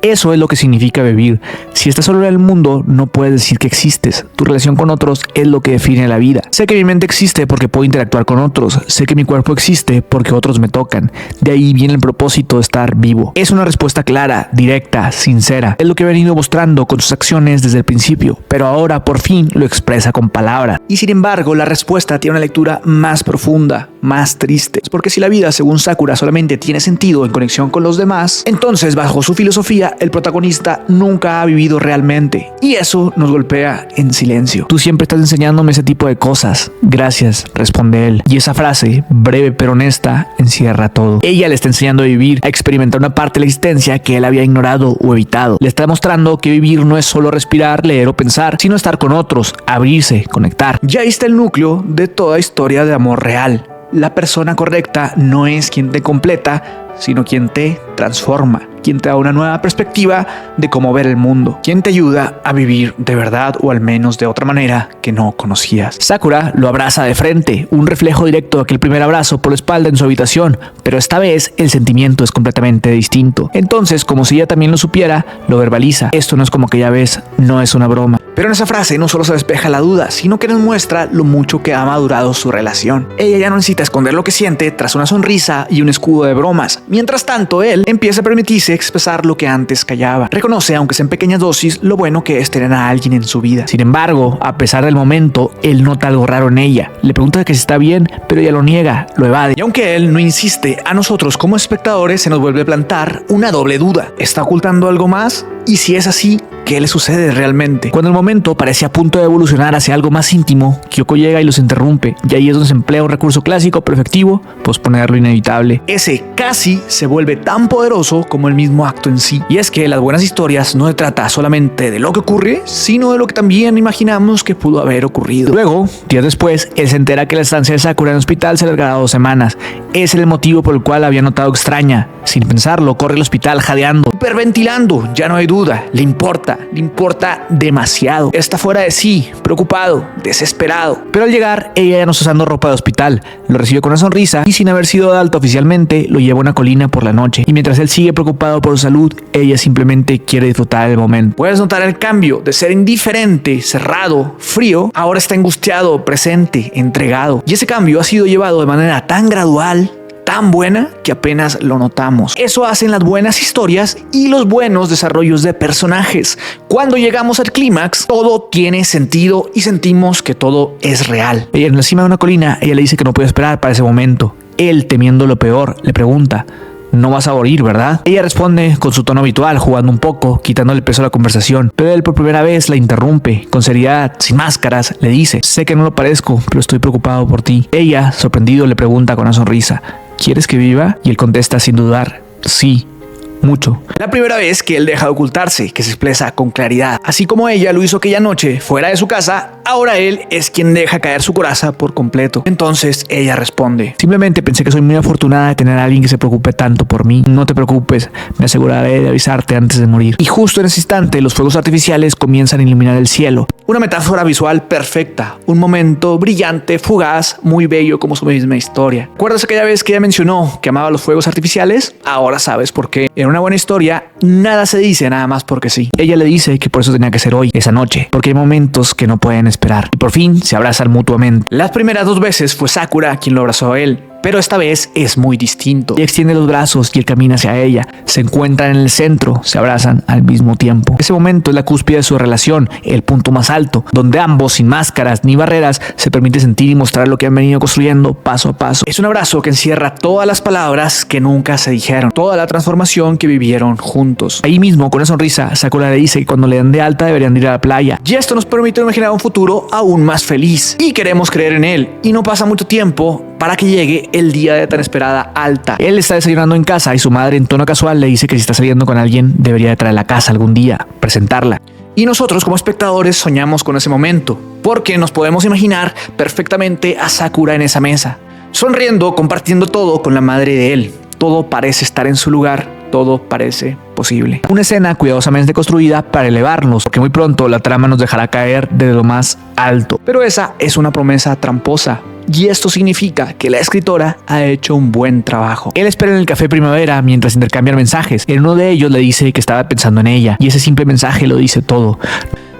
Speaker 1: Eso es lo que significa vivir. Si estás solo en el mundo, no puedes decir que existes. Tu relación con otros es lo que define la vida. Sé que mi mente existe porque puedo interactuar con otros. Sé que mi cuerpo existe porque otros me tocan. De ahí viene el propósito de estar vivo. Es una respuesta clara, directa, sincera. Es lo que he venido mostrando con sus acciones desde el principio, pero ahora por fin lo expresa con palabras. Y sin embargo, la respuesta tiene una lectura más profunda, más triste. Es porque si la vida, según Sakura, solamente tiene sentido en conexión con los demás, entonces bajo su filosofía, el protagonista nunca ha vivido realmente. Y eso nos golpea en silencio. Tú siempre estás enseñándome ese tipo de cosas. Gracias, responde él. Y esa frase, breve pero honesta, encierra todo. Ella le está enseñando a vivir, a experimentar una parte de la existencia que él había ignorado o evitado. Le está mostrando que vivir no es solo respirar, leer o pensar, sino estar con otros, abrirse, conectar. Ya ahí está el núcleo de toda historia de amor real. La persona correcta no es quien te completa, sino quien te transforma, quien te da una nueva perspectiva de cómo ver el mundo, quien te ayuda a vivir de verdad o al menos de otra manera que no conocías. Sakura lo abraza de frente, un reflejo directo de aquel primer abrazo por la espalda en su habitación, pero esta vez el sentimiento es completamente distinto. Entonces, como si ella también lo supiera, lo verbaliza. Esto no es como aquella vez, no es una broma. Pero en esa frase no solo se despeja la duda, sino que nos muestra lo mucho que ha madurado su relación. Ella ya no necesita esconder lo que siente tras una sonrisa y un escudo de bromas. Mientras tanto, él empieza a permitirse expresar lo que antes callaba. Reconoce, aunque sea en pequeñas dosis, lo bueno que es tener a alguien en su vida. Sin embargo, a pesar del momento, él nota algo raro en ella. Le pregunta que si está bien, pero ella lo niega, lo evade. Y aunque él no insiste, a nosotros como espectadores se nos vuelve a plantar una doble duda. ¿Está ocultando algo más? Y si es así, ¿qué le sucede realmente? Cuando el momento parece a punto de evolucionar hacia algo más íntimo, Kyoko llega y los interrumpe. Y ahí es donde se emplea un recurso clásico pero efectivo: posponer lo inevitable. Ese casi se vuelve tan poderoso como el mismo acto en sí. Y es que las buenas historias no se trata solamente de lo que ocurre, sino de lo que también imaginamos que pudo haber ocurrido. Luego, días después, él se entera que la estancia de Sakura en el hospital se alargará 2 semanas. Ese era el motivo por el cual había notado extraña. Sin pensarlo, corre al hospital jadeando, hiperventilando. Ya no hay duda, le importa demasiado. Está fuera de sí, preocupado, desesperado. Pero al llegar, ella ya no está usando ropa de hospital. Lo recibe con una sonrisa y sin haber sido de alta oficialmente, lo lleva a una colina por la noche. Y mientras él sigue preocupado por su salud, ella simplemente quiere disfrutar del momento. Puedes notar el cambio de ser indiferente, cerrado, frío, ahora está angustiado, presente, entregado. Y ese cambio ha sido llevado de manera tan gradual, tan buena, que apenas lo notamos. Eso hacen las buenas historias y los buenos desarrollos de personajes. Cuando llegamos al clímax, todo tiene sentido y sentimos que todo es real. Ella en la cima de una colina, ella le dice que no puede esperar para ese momento. Él, temiendo lo peor, le pregunta: no vas a morir, ¿verdad? Ella responde con su tono habitual, jugando un poco, quitándole el peso a la conversación. Pero él por primera vez la interrumpe. Con seriedad, sin máscaras, le dice: sé que no lo parezco, pero estoy preocupado por ti. Ella, sorprendido, le pregunta con una sonrisa: ¿quieres que viva? Y él contesta sin dudar: sí, mucho. La primera vez que él deja de ocultarse, que se expresa con claridad. Así como ella lo hizo aquella noche fuera de su casa, ahora él es quien deja caer su coraza por completo. Entonces ella responde: simplemente pensé que soy muy afortunada de tener a alguien que se preocupe tanto por mí. No te preocupes, me aseguraré de avisarte antes de morir. Y justo en ese instante los fuegos artificiales comienzan a iluminar el cielo. Una metáfora visual perfecta, un momento brillante, fugaz, muy bello como su misma historia. ¿Recuerdas aquella vez que ella mencionó que amaba los fuegos artificiales? Ahora sabes por qué. En una buena historia, nada se dice nada más porque sí. Ella le dice que por eso tenía que ser hoy, esa noche, porque hay momentos que no pueden esperar. Y por fin se abrazan mutuamente. Las primeras 2 veces fue Sakura quien lo abrazó a él. pero esta vez es muy distinto. Y extiende los brazos y él camina hacia ella. Se encuentran en el centro, se abrazan al mismo tiempo. Ese momento es la cúspide de su relación, el punto más alto, donde ambos, sin máscaras ni barreras, se permite sentir y mostrar lo que han venido construyendo paso a paso. Es un abrazo que encierra todas las palabras que nunca se dijeron, toda la transformación que vivieron juntos. Ahí mismo, con una sonrisa, Sakura le dice que cuando le dan de alta deberían ir a la playa. Y esto nos permite imaginar un futuro aún más feliz. Y queremos creer en él. Y no pasa mucho tiempo para que llegue el día de tan esperada alta. Él está desayunando en casa y su madre, en tono casual, le dice que si está saliendo con alguien debería de traerla a casa algún día, presentarla. Y nosotros como espectadores soñamos con ese momento, porque nos podemos imaginar perfectamente a Sakura en esa mesa, sonriendo, compartiendo todo con la madre de él. Todo parece estar en su lugar, todo parece posible. Una escena cuidadosamente construida para elevarnos, porque muy pronto la trama nos dejará caer desde lo más alto. Pero esa es una promesa tramposa. Y esto significa que la escritora ha hecho un buen trabajo. Él espera en el café Primavera mientras intercambian mensajes. En uno de ellos le dice que estaba pensando en ella, y ese simple mensaje lo dice todo.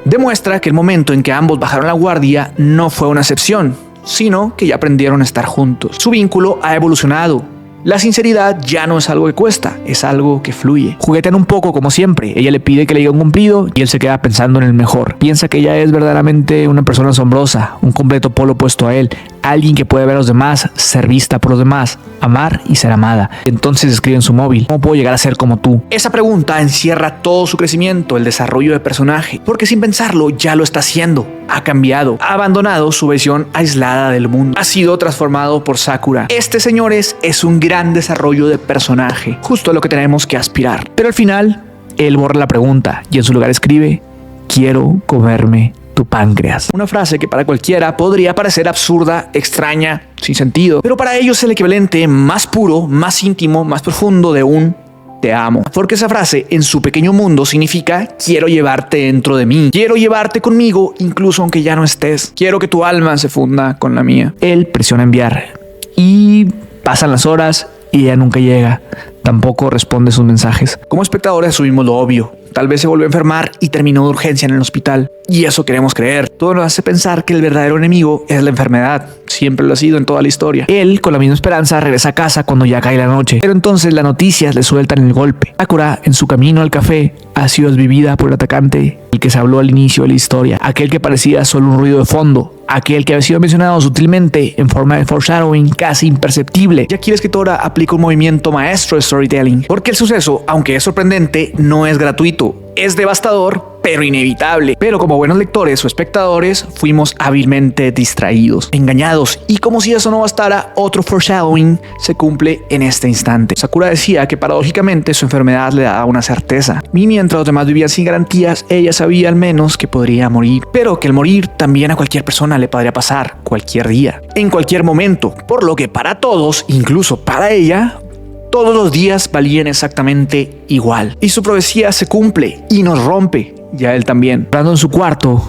Speaker 1: Demuestra que el momento en que ambos bajaron la guardia no fue una excepción, sino que ya aprendieron a estar juntos. Su vínculo ha evolucionado. La sinceridad ya no es algo que cuesta, es algo que fluye. Juguetean un poco como siempre. Ella le pide que le diga un cumplido y él se queda pensando en el mejor. Piensa que ella es verdaderamente una persona asombrosa, un completo polo opuesto a él, alguien que puede ver a los demás, ser vista por los demás, amar y ser amada. Entonces escribe en su móvil: ¿cómo puedo llegar a ser como tú? Esa pregunta encierra todo su crecimiento, el desarrollo de personaje, porque sin pensarlo ya lo está haciendo. Ha cambiado, ha abandonado su visión aislada del mundo, ha sido transformado por Sakura. Este, señores, es un gran desarrollo de personaje, justo a lo que tenemos que aspirar. Pero al final, él borra la pregunta y en su lugar escribe: quiero comerme tu páncreas. Una frase que para cualquiera podría parecer absurda, extraña, sin sentido, pero para ellos es el equivalente más puro, más íntimo, más profundo de un te amo. Porque esa frase en su pequeño mundo significa: quiero llevarte dentro de mí, quiero llevarte conmigo incluso aunque ya no estés, quiero que tu alma se funda con la mía. Él presiona enviar y pasan las horas y ella nunca llega. Tampoco responde sus mensajes. Como espectadores asumimos lo obvio. Tal vez se volvió a enfermar y terminó de urgencia en el hospital. Y eso queremos creer. Todo nos hace pensar que el verdadero enemigo es la enfermedad. Siempre lo ha sido en toda la historia. Él, con la misma esperanza, regresa a casa cuando ya cae la noche. Pero entonces las noticias le sueltan el golpe. Sakura, en su camino al café, ha sido desvivida por el atacante, el que se habló al inicio de la historia. Aquel que parecía solo un ruido de fondo. Aquel que había sido mencionado sutilmente en forma de foreshadowing casi imperceptible. Y aquí la escritora aplica un movimiento maestro de storytelling. Porque el suceso, aunque es sorprendente, no es gratuito. Es devastador, pero inevitable. Pero como buenos lectores o espectadores, fuimos hábilmente distraídos, engañados, y como si eso no bastara, otro foreshadowing se cumple en este instante. Sakura decía que paradójicamente su enfermedad le daba una certeza, y mientras los demás vivían sin garantías, ella sabía al menos que podría morir, pero que el morir también a cualquier persona le podría pasar cualquier día, en cualquier momento, por lo que para todos, incluso para ella, todos los días valían exactamente igual. Y su profecía se cumple y nos rompe. Ya él también. Entrando en su cuarto,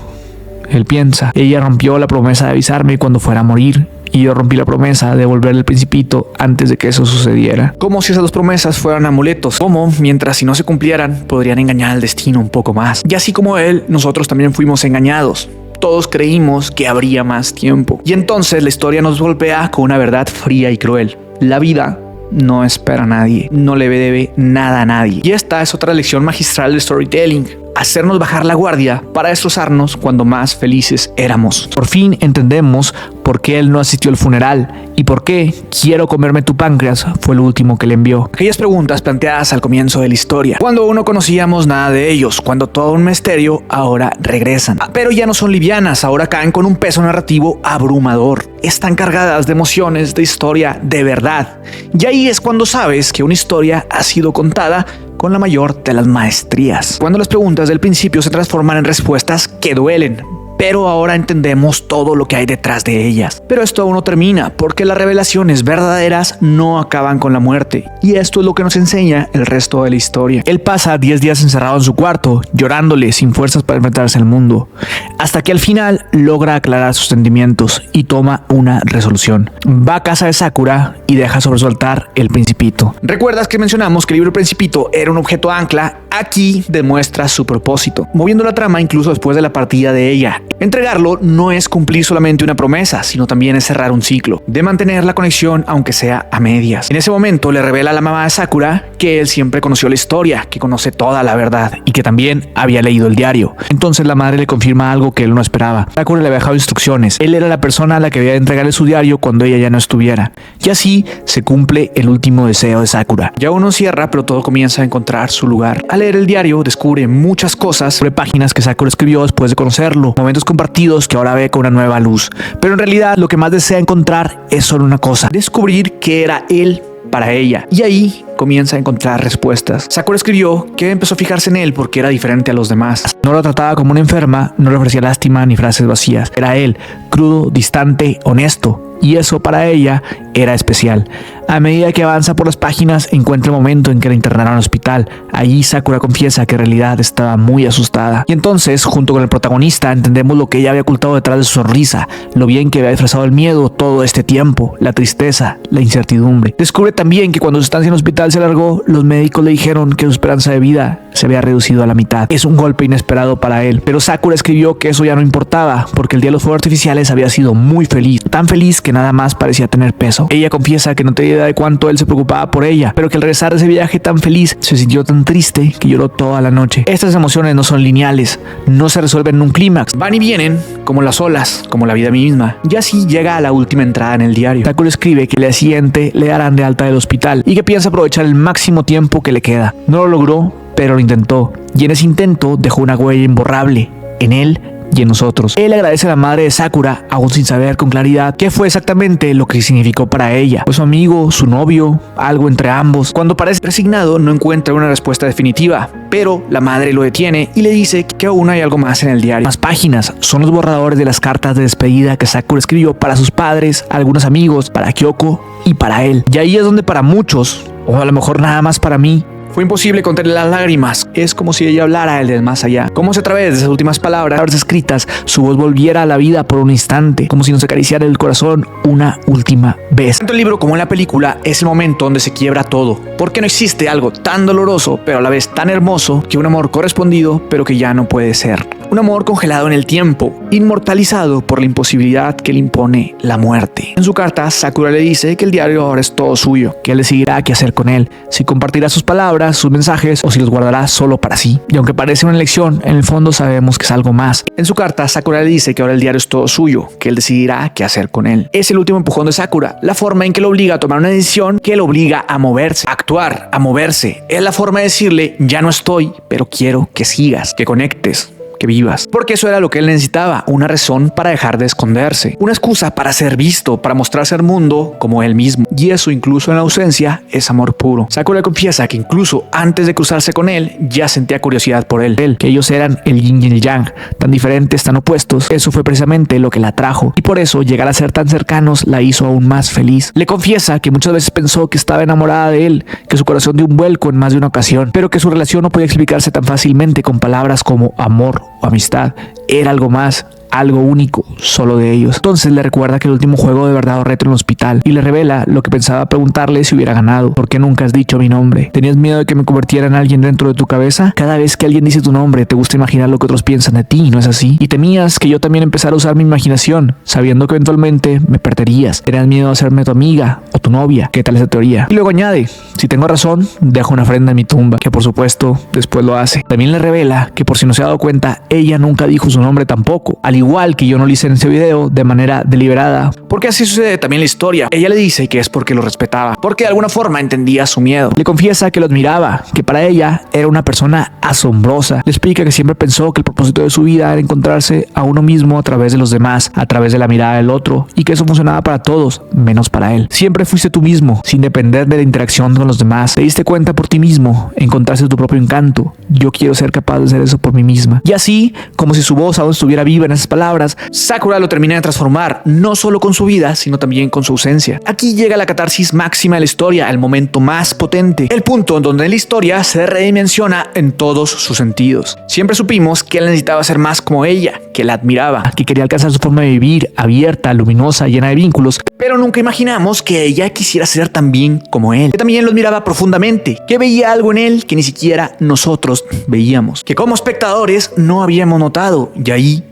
Speaker 1: él piensa: ella rompió la promesa de avisarme cuando fuera a morir, y yo rompí la promesa de devolverle el principito antes de que eso sucediera. Como si esas dos promesas fueran amuletos. Como, mientras si no se cumplieran, podrían engañar al destino un poco más. Y así como él, nosotros también fuimos engañados. Todos creímos que habría más tiempo. Y entonces la historia nos golpea con una verdad fría y cruel. La vida no espera a nadie, no le debe nada a nadie. Y esta es otra lección magistral del storytelling: hacernos bajar la guardia para destrozarnos cuando más felices éramos. Por fin entendemos por qué él no asistió al funeral y por qué quiero comerme tu páncreas fue lo último que le envió. Aquellas preguntas planteadas al comienzo de la historia, cuando aún no conocíamos nada de ellos, cuando todo un misterio, ahora regresan. Pero ya no son livianas, ahora caen con un peso narrativo abrumador. Están cargadas de emociones, de historia, de verdad. Y ahí es cuando sabes que una historia ha sido contada con la mayor de las maestrías. Cuando las preguntas del principio se transforman en respuestas que duelen, pero ahora entendemos todo lo que hay detrás de ellas. Pero esto aún no termina, porque las revelaciones verdaderas no acaban con la muerte. Y esto es lo que nos enseña el resto de la historia. Él pasa 10 días encerrado en su cuarto, llorándole sin fuerzas para enfrentarse al mundo, hasta que al final logra aclarar sus sentimientos y toma una resolución. Va a casa de Sakura y deja sobre su altar el principito. ¿Recuerdas que mencionamos que el libro El Principito era un objeto ancla? Aquí demuestra su propósito, moviendo la trama incluso después de la partida de ella. Entregarlo no es cumplir solamente una promesa, sino también es cerrar un ciclo, de mantener la conexión aunque sea a medias. En ese momento le revela a la mamá de Sakura que él siempre conoció la historia, que conoce toda la verdad y que también había leído el diario. Entonces la madre le confirma algo que él no esperaba. Sakura le había dejado instrucciones. Él era la persona a la que había de entregarle su diario cuando ella ya no estuviera. Y así se cumple el último deseo de Sakura. Ya uno cierra, pero todo comienza a encontrar su lugar. Al leer el diario descubre muchas cosas sobre páginas que Sakura escribió después de conocerlo, momentos compartidos que ahora ve con una nueva luz. Pero en realidad lo que más desea encontrar es solo una cosa: descubrir que era él para ella. Y ahí comienza a encontrar respuestas. Sakura escribió que empezó a fijarse en él porque era diferente a los demás. No lo trataba como una enferma, no le ofrecía lástima ni frases vacías. Era él, crudo, distante, honesto. Y eso para ella era especial. A medida que avanza por las páginas, encuentra el momento en que la internaron al hospital. Allí Sakura confiesa que en realidad estaba muy asustada. Y entonces, junto con el protagonista, entendemos lo que ella había ocultado detrás de su sonrisa, lo bien que había disfrazado el miedo todo este tiempo, la tristeza, la incertidumbre. Descubre también que cuando su estancia en el hospital se alargó, los médicos le dijeron que su esperanza de vida se había reducido a la mitad. Es un golpe inesperado para él, pero Sakura escribió que eso ya no importaba, porque el día de los fuegos artificiales había sido muy feliz, tan feliz que nada más parecía tener peso. Ella confiesa que no tenía idea de cuánto él se preocupaba por ella, pero que al regresar de ese viaje tan feliz se sintió tan triste que lloró toda la noche. Estas emociones no son lineales, no se resuelven en un clímax, van y vienen como las olas, como la vida misma. Y así llega a la última entrada en el diario. Sakura escribe que el día siguiente le darán de alta del hospital y que piensa aprovechar el máximo tiempo que le queda. No lo logró, pero lo intentó, y en ese intento dejó una huella imborrable en él y en nosotros. Él agradece a la madre de Sakura, aún sin saber con claridad qué fue exactamente lo que significó para ella. Fue su amigo, su novio, algo entre ambos. Cuando parece resignado, no encuentra una respuesta definitiva, pero la madre lo detiene y le dice que aún hay algo más en el diario. Las páginas son los borradores de las cartas de despedida que Sakura escribió para sus padres, algunos amigos, para Kyoko y para él. Y ahí es donde para muchos, o a lo mejor nada más para mí, fue imposible contener las lágrimas. Es como si ella hablara el del más allá. Como si a través de esas últimas palabras escritas, su voz volviera a la vida por un instante. Como si nos acariciara el corazón una última vez. Tanto el libro como en la película es el momento donde se quiebra todo. Porque no existe algo tan doloroso, pero a la vez tan hermoso, que un amor correspondido, pero que ya no puede ser. Un amor congelado en el tiempo, inmortalizado por la imposibilidad que le impone la muerte. En su carta, Sakura le dice que el diario ahora es todo suyo, que él decidirá qué hacer con él, si compartirá sus palabras, sus mensajes, o si los guardará solo para sí. Y aunque parece una elección, en el fondo sabemos que es algo más. En su carta, Sakura le dice que ahora el diario es todo suyo, que él decidirá qué hacer con él. Es el último empujón de Sakura, la forma en que lo obliga a tomar una decisión que lo obliga a moverse, a actuar, a moverse. Es la forma de decirle: ya no estoy, pero quiero que sigas, que conectes, que vivas. Porque eso era lo que él necesitaba, una razón para dejar de esconderse, una excusa para ser visto, para mostrarse al mundo como él mismo. Y eso, incluso en la ausencia, es amor puro. Sakura confiesa que incluso antes de cruzarse con él, ya sentía curiosidad por él, que ellos eran el yin y el yang, tan diferentes, tan opuestos. Eso fue precisamente lo que la atrajo, y por eso llegar a ser tan cercanos la hizo aún más feliz. Le confiesa que muchas veces pensó que estaba enamorada de él, que su corazón dio un vuelco en más de una ocasión, pero que su relación no podía explicarse tan fácilmente con palabras como amor o amistad. Era algo más, algo único, solo de ellos. Entonces le recuerda que el último juego de verdad o reto en el hospital, y le revela lo que pensaba preguntarle si hubiera ganado. ¿Por qué nunca has dicho mi nombre? ¿Tenías miedo de que me convirtiera en alguien dentro de tu cabeza? Cada vez que alguien dice tu nombre, te gusta imaginar lo que otros piensan de ti, ¿no es así? Y temías que yo también empezara a usar mi imaginación, sabiendo que eventualmente me perderías. ¿Tenías miedo de hacerme tu amiga o tu novia? ¿Qué tal esa teoría? Y luego añade: si tengo razón, dejo una ofrenda en mi tumba, que por supuesto después lo hace. También le revela que, por si no se ha dado cuenta, ella nunca dijo su nombre tampoco, al igual que yo no lo hice en ese video de manera deliberada, porque así sucede también en la historia. Ella le dice que es porque lo respetaba, porque de alguna forma entendía su miedo. Le confiesa que lo admiraba, que para ella era una persona asombrosa. Le explica que siempre pensó que el propósito de su vida era encontrarse a uno mismo a través de los demás, a través de la mirada del otro, y que eso funcionaba para todos, menos para él. Siempre fuiste tú mismo, sin depender de la interacción con los demás. Te diste cuenta por ti mismo, encontraste tu propio encanto. Yo quiero ser capaz de hacer eso por mí misma. Y así, como si su voz aún estuviera viva en esas palabras, Sakura lo termina de transformar, no solo con su vida, sino también con su ausencia. Aquí llega la catarsis máxima de la historia, el momento más potente, el punto en donde la historia se redimensiona en todos sus sentidos. Siempre supimos que él necesitaba ser más como ella, que la admiraba, que quería alcanzar su forma de vivir, abierta, luminosa, llena de vínculos, pero nunca imaginamos que ella quisiera ser tan bien como él, que también lo admiraba profundamente, que veía algo en él que ni siquiera nosotros veíamos, que como espectadores no habíamos notado, y ahí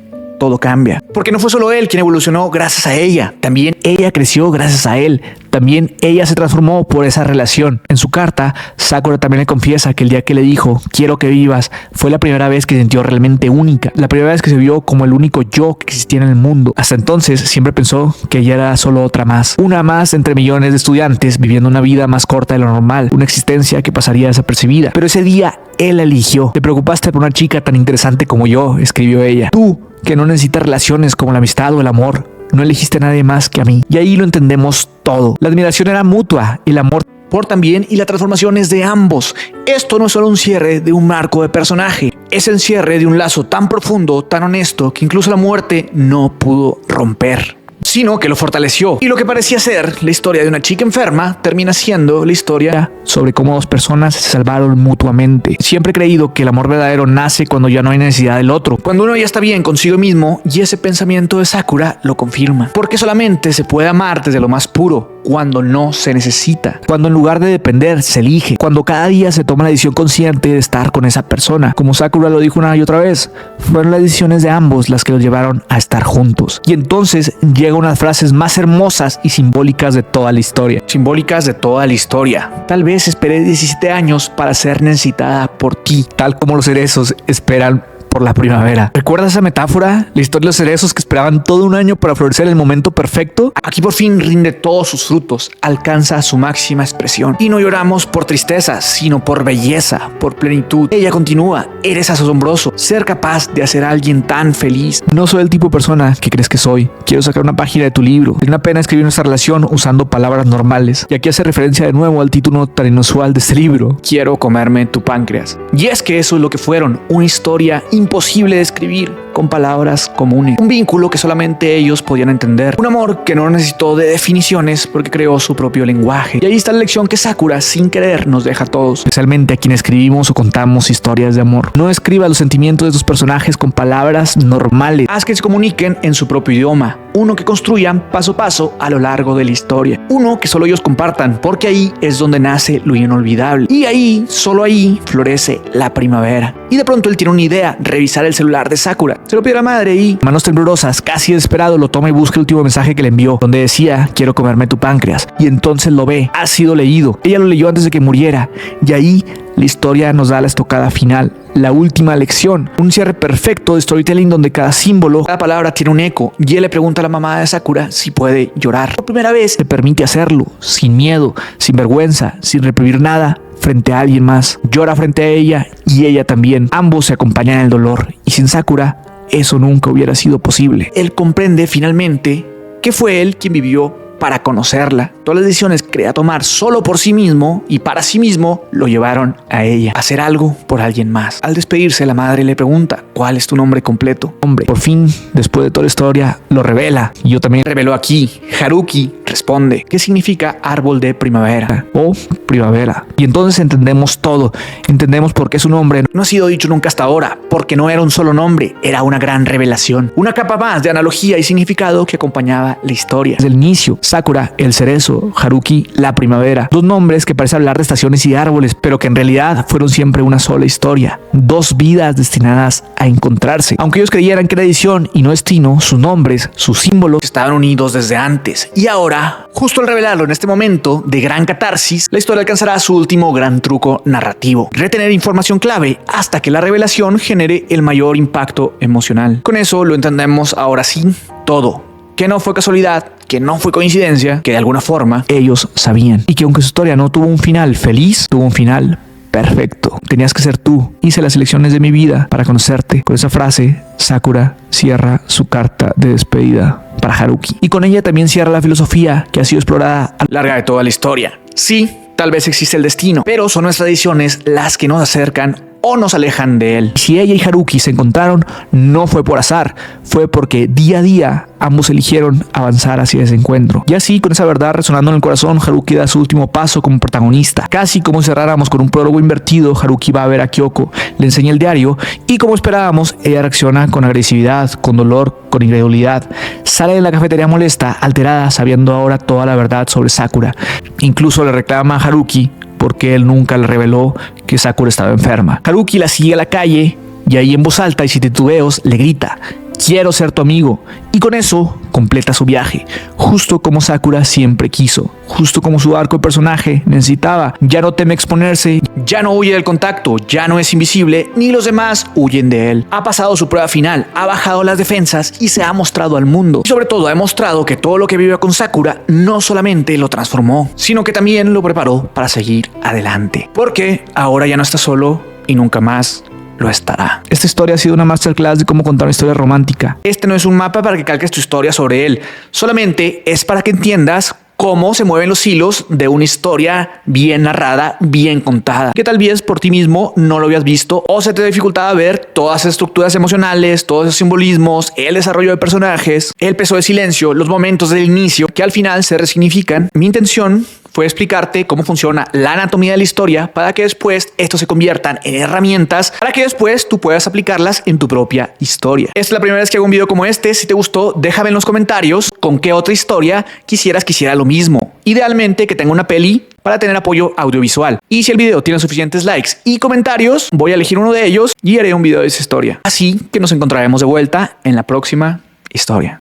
Speaker 1: todo cambia. Porque no fue solo él quien evolucionó gracias a ella, también ella creció gracias a él. También ella se transformó por esa relación. En su carta, Sakura también le confiesa que el día que le dijo "quiero que vivas" fue la primera vez que se sintió realmente única, la primera vez que se vio como el único yo que existía en el mundo. Hasta entonces siempre pensó que ella era solo otra más, una más entre millones de estudiantes viviendo una vida más corta de lo normal, una existencia que pasaría desapercibida. Pero ese día él la eligió. "Te preocupaste por una chica tan interesante como yo", escribió ella. "Tú, que no necesitas relaciones como la amistad o el amor, no elegiste a nadie más que a mí". Y ahí lo entendemos todo. La admiración era mutua, el amor por también, y la transformación es de ambos. Esto no es solo un cierre de un marco de personaje, es el cierre de un lazo tan profundo, tan honesto, que incluso la muerte no pudo romper, sino que lo fortaleció. Y lo que parecía ser la historia de una chica enferma termina siendo la historia sobre cómo dos personas se salvaron mutuamente. Siempre he creído que el amor verdadero nace cuando ya no hay necesidad del otro, cuando uno ya está bien consigo mismo, y ese pensamiento de Sakura lo confirma. Porque solamente se puede amar desde lo más puro, cuando no se necesita, cuando en lugar de depender se elige, cuando cada día se toma la decisión consciente de estar con esa persona. Como Sakura lo dijo una y otra vez, fueron las decisiones de ambos las que los llevaron a estar juntos. Y entonces llega una de las frases más hermosas y simbólicas de toda la historia. Simbólicas de toda la historia. "Tal vez esperé 17 años para ser necesitada por ti, tal como los cerezos esperan por la primavera". ¿Recuerdas esa metáfora? La historia de los cerezos que esperaban todo un año para florecer en el momento perfecto. Aquí por fin rinde todos sus frutos, alcanza su máxima expresión. Y no lloramos por tristeza, sino por belleza, por plenitud. Ella continúa: "Eres asombroso, ser capaz de hacer a alguien tan feliz. No soy el tipo de persona que crees que soy. Quiero sacar una página de tu libro. Sería una pena escribir nuestra relación usando palabras normales". Y aquí hace referencia de nuevo al título tan inusual de este libro: "Quiero comerme tu páncreas". Y es que eso es lo que fueron, una historia imposible de escribir con palabras comunes, un vínculo que solamente ellos podían entender, un amor que no necesitó de definiciones porque creó su propio lenguaje. Y ahí está la lección que Sakura sin querer nos deja a todos, especialmente a quienes escribimos o contamos historias de amor. No escriba los sentimientos de tus personajes con palabras normales, haz que se comuniquen en su propio idioma, uno que construyan paso a paso a lo largo de la historia, uno que solo ellos compartan, porque ahí es donde nace lo inolvidable, y ahí, solo ahí, florece la primavera. Y de pronto él tiene una idea: revisar el celular de Sakura. Se lo pide a la madre y, manos temblorosas, casi desesperado, lo toma y busca el último mensaje que le envió, donde decía "quiero comerme tu páncreas". Y entonces lo ve, ha sido leído. Ella lo leyó antes de que muriera, y ahí la historia nos da la estocada final, la última lección, un cierre perfecto de storytelling donde cada símbolo, cada palabra tiene un eco. Y él le pregunta a la mamá de Sakura si puede llorar. Por primera vez le permite hacerlo, sin miedo, sin vergüenza, sin reprimir nada, frente a alguien más. Llora frente a ella y ella también. Ambos se acompañan en el dolor, y sin Sakura eso nunca hubiera sido posible. Él comprende finalmente que fue él quien vivió para conocerla. Todas las decisiones que quería tomar solo por sí mismo y para sí mismo lo llevaron a ella, a hacer algo por alguien más. Al despedirse, la madre le pregunta: ¿cuál es tu nombre completo? Hombre, por fin, después de toda la historia, lo revela. Y yo también reveló aquí. Haruki responde: ¿qué significa árbol de primavera? O primavera. Y entonces entendemos todo. Entendemos por qué su nombre no ha sido dicho nunca hasta ahora, porque no era un solo nombre, era una gran revelación. Una capa más de analogía y significado que acompañaba la historia. Desde el inicio, Sakura, el cerezo; Haruki, la primavera. Dos nombres que parecen hablar de estaciones y de árboles, pero que en realidad fueron siempre una sola historia. Dos vidas destinadas a encontrarse. Aunque ellos creyeran que era edición y no destino, sus nombres, sus símbolos estaban unidos desde antes. Y ahora, justo al revelarlo en este momento de gran catarsis, la historia alcanzará su último gran truco narrativo: retener información clave hasta que la revelación genere el mayor impacto emocional. Con eso lo entendemos ahora sí todo. Que no fue casualidad, que no fue coincidencia, que de alguna forma ellos sabían. Y que aunque su historia no tuvo un final feliz, tuvo un final perfecto. Tenías que ser tú. Hice las elecciones de mi vida para conocerte. Con esa frase, Sakura cierra su carta de despedida para Haruki. Y con ella también cierra la filosofía que ha sido explorada a lo largo de toda la historia. Sí, tal vez existe el destino, pero son nuestras decisiones las que nos acercan o nos alejan de él. Si ella y Haruki se encontraron, no fue por azar, fue porque día a día ambos eligieron avanzar hacia ese encuentro. Y así, con esa verdad resonando en el corazón, Haruki da su último paso como protagonista. Casi como si cerráramos con un prólogo invertido, Haruki va a ver a Kyoko, le enseña el diario y, como esperábamos, ella reacciona con agresividad, con dolor, con incredulidad. Sale de la cafetería molesta, alterada, sabiendo ahora toda la verdad sobre Sakura. Incluso le reclama a Haruki porque él nunca le reveló que Sakura estaba enferma. Haruki la sigue a la calle y ahí en voz alta y sin titubeos le grita: quiero ser tu amigo. Y con eso completa su viaje, justo como Sakura siempre quiso, justo como su arco de personaje necesitaba. Ya no teme exponerse, ya no huye del contacto, ya no es invisible, ni los demás huyen de él. Ha pasado su prueba final, ha bajado las defensas y se ha mostrado al mundo. Y sobre todo ha demostrado que todo lo que vivió con Sakura no solamente lo transformó, sino que también lo preparó para seguir adelante. Porque ahora ya no está solo y nunca más lo estará. Esta historia ha sido una masterclass de cómo contar una historia romántica. Este no es un mapa para que calques tu historia sobre él, solamente es para que entiendas cómo se mueven los hilos de una historia bien narrada, bien contada, que tal vez por ti mismo no lo habías visto o se te dificultaba ver todas esas estructuras emocionales, todos esos simbolismos, el desarrollo de personajes, el peso de silencio, los momentos del inicio que al final se resignifican. Mi intención fue explicarte cómo funciona la anatomía de la historia para que después estos se conviertan en herramientas para que después tú puedas aplicarlas en tu propia historia. Esta es la primera vez que hago un video como este. Si te gustó, déjame en los comentarios con qué otra historia quisieras que hiciera lo mismo. Idealmente que tenga una peli para tener apoyo audiovisual. Y si el video tiene suficientes likes y comentarios, voy a elegir uno de ellos y haré un video de esa historia. Así que nos encontraremos de vuelta en la próxima historia.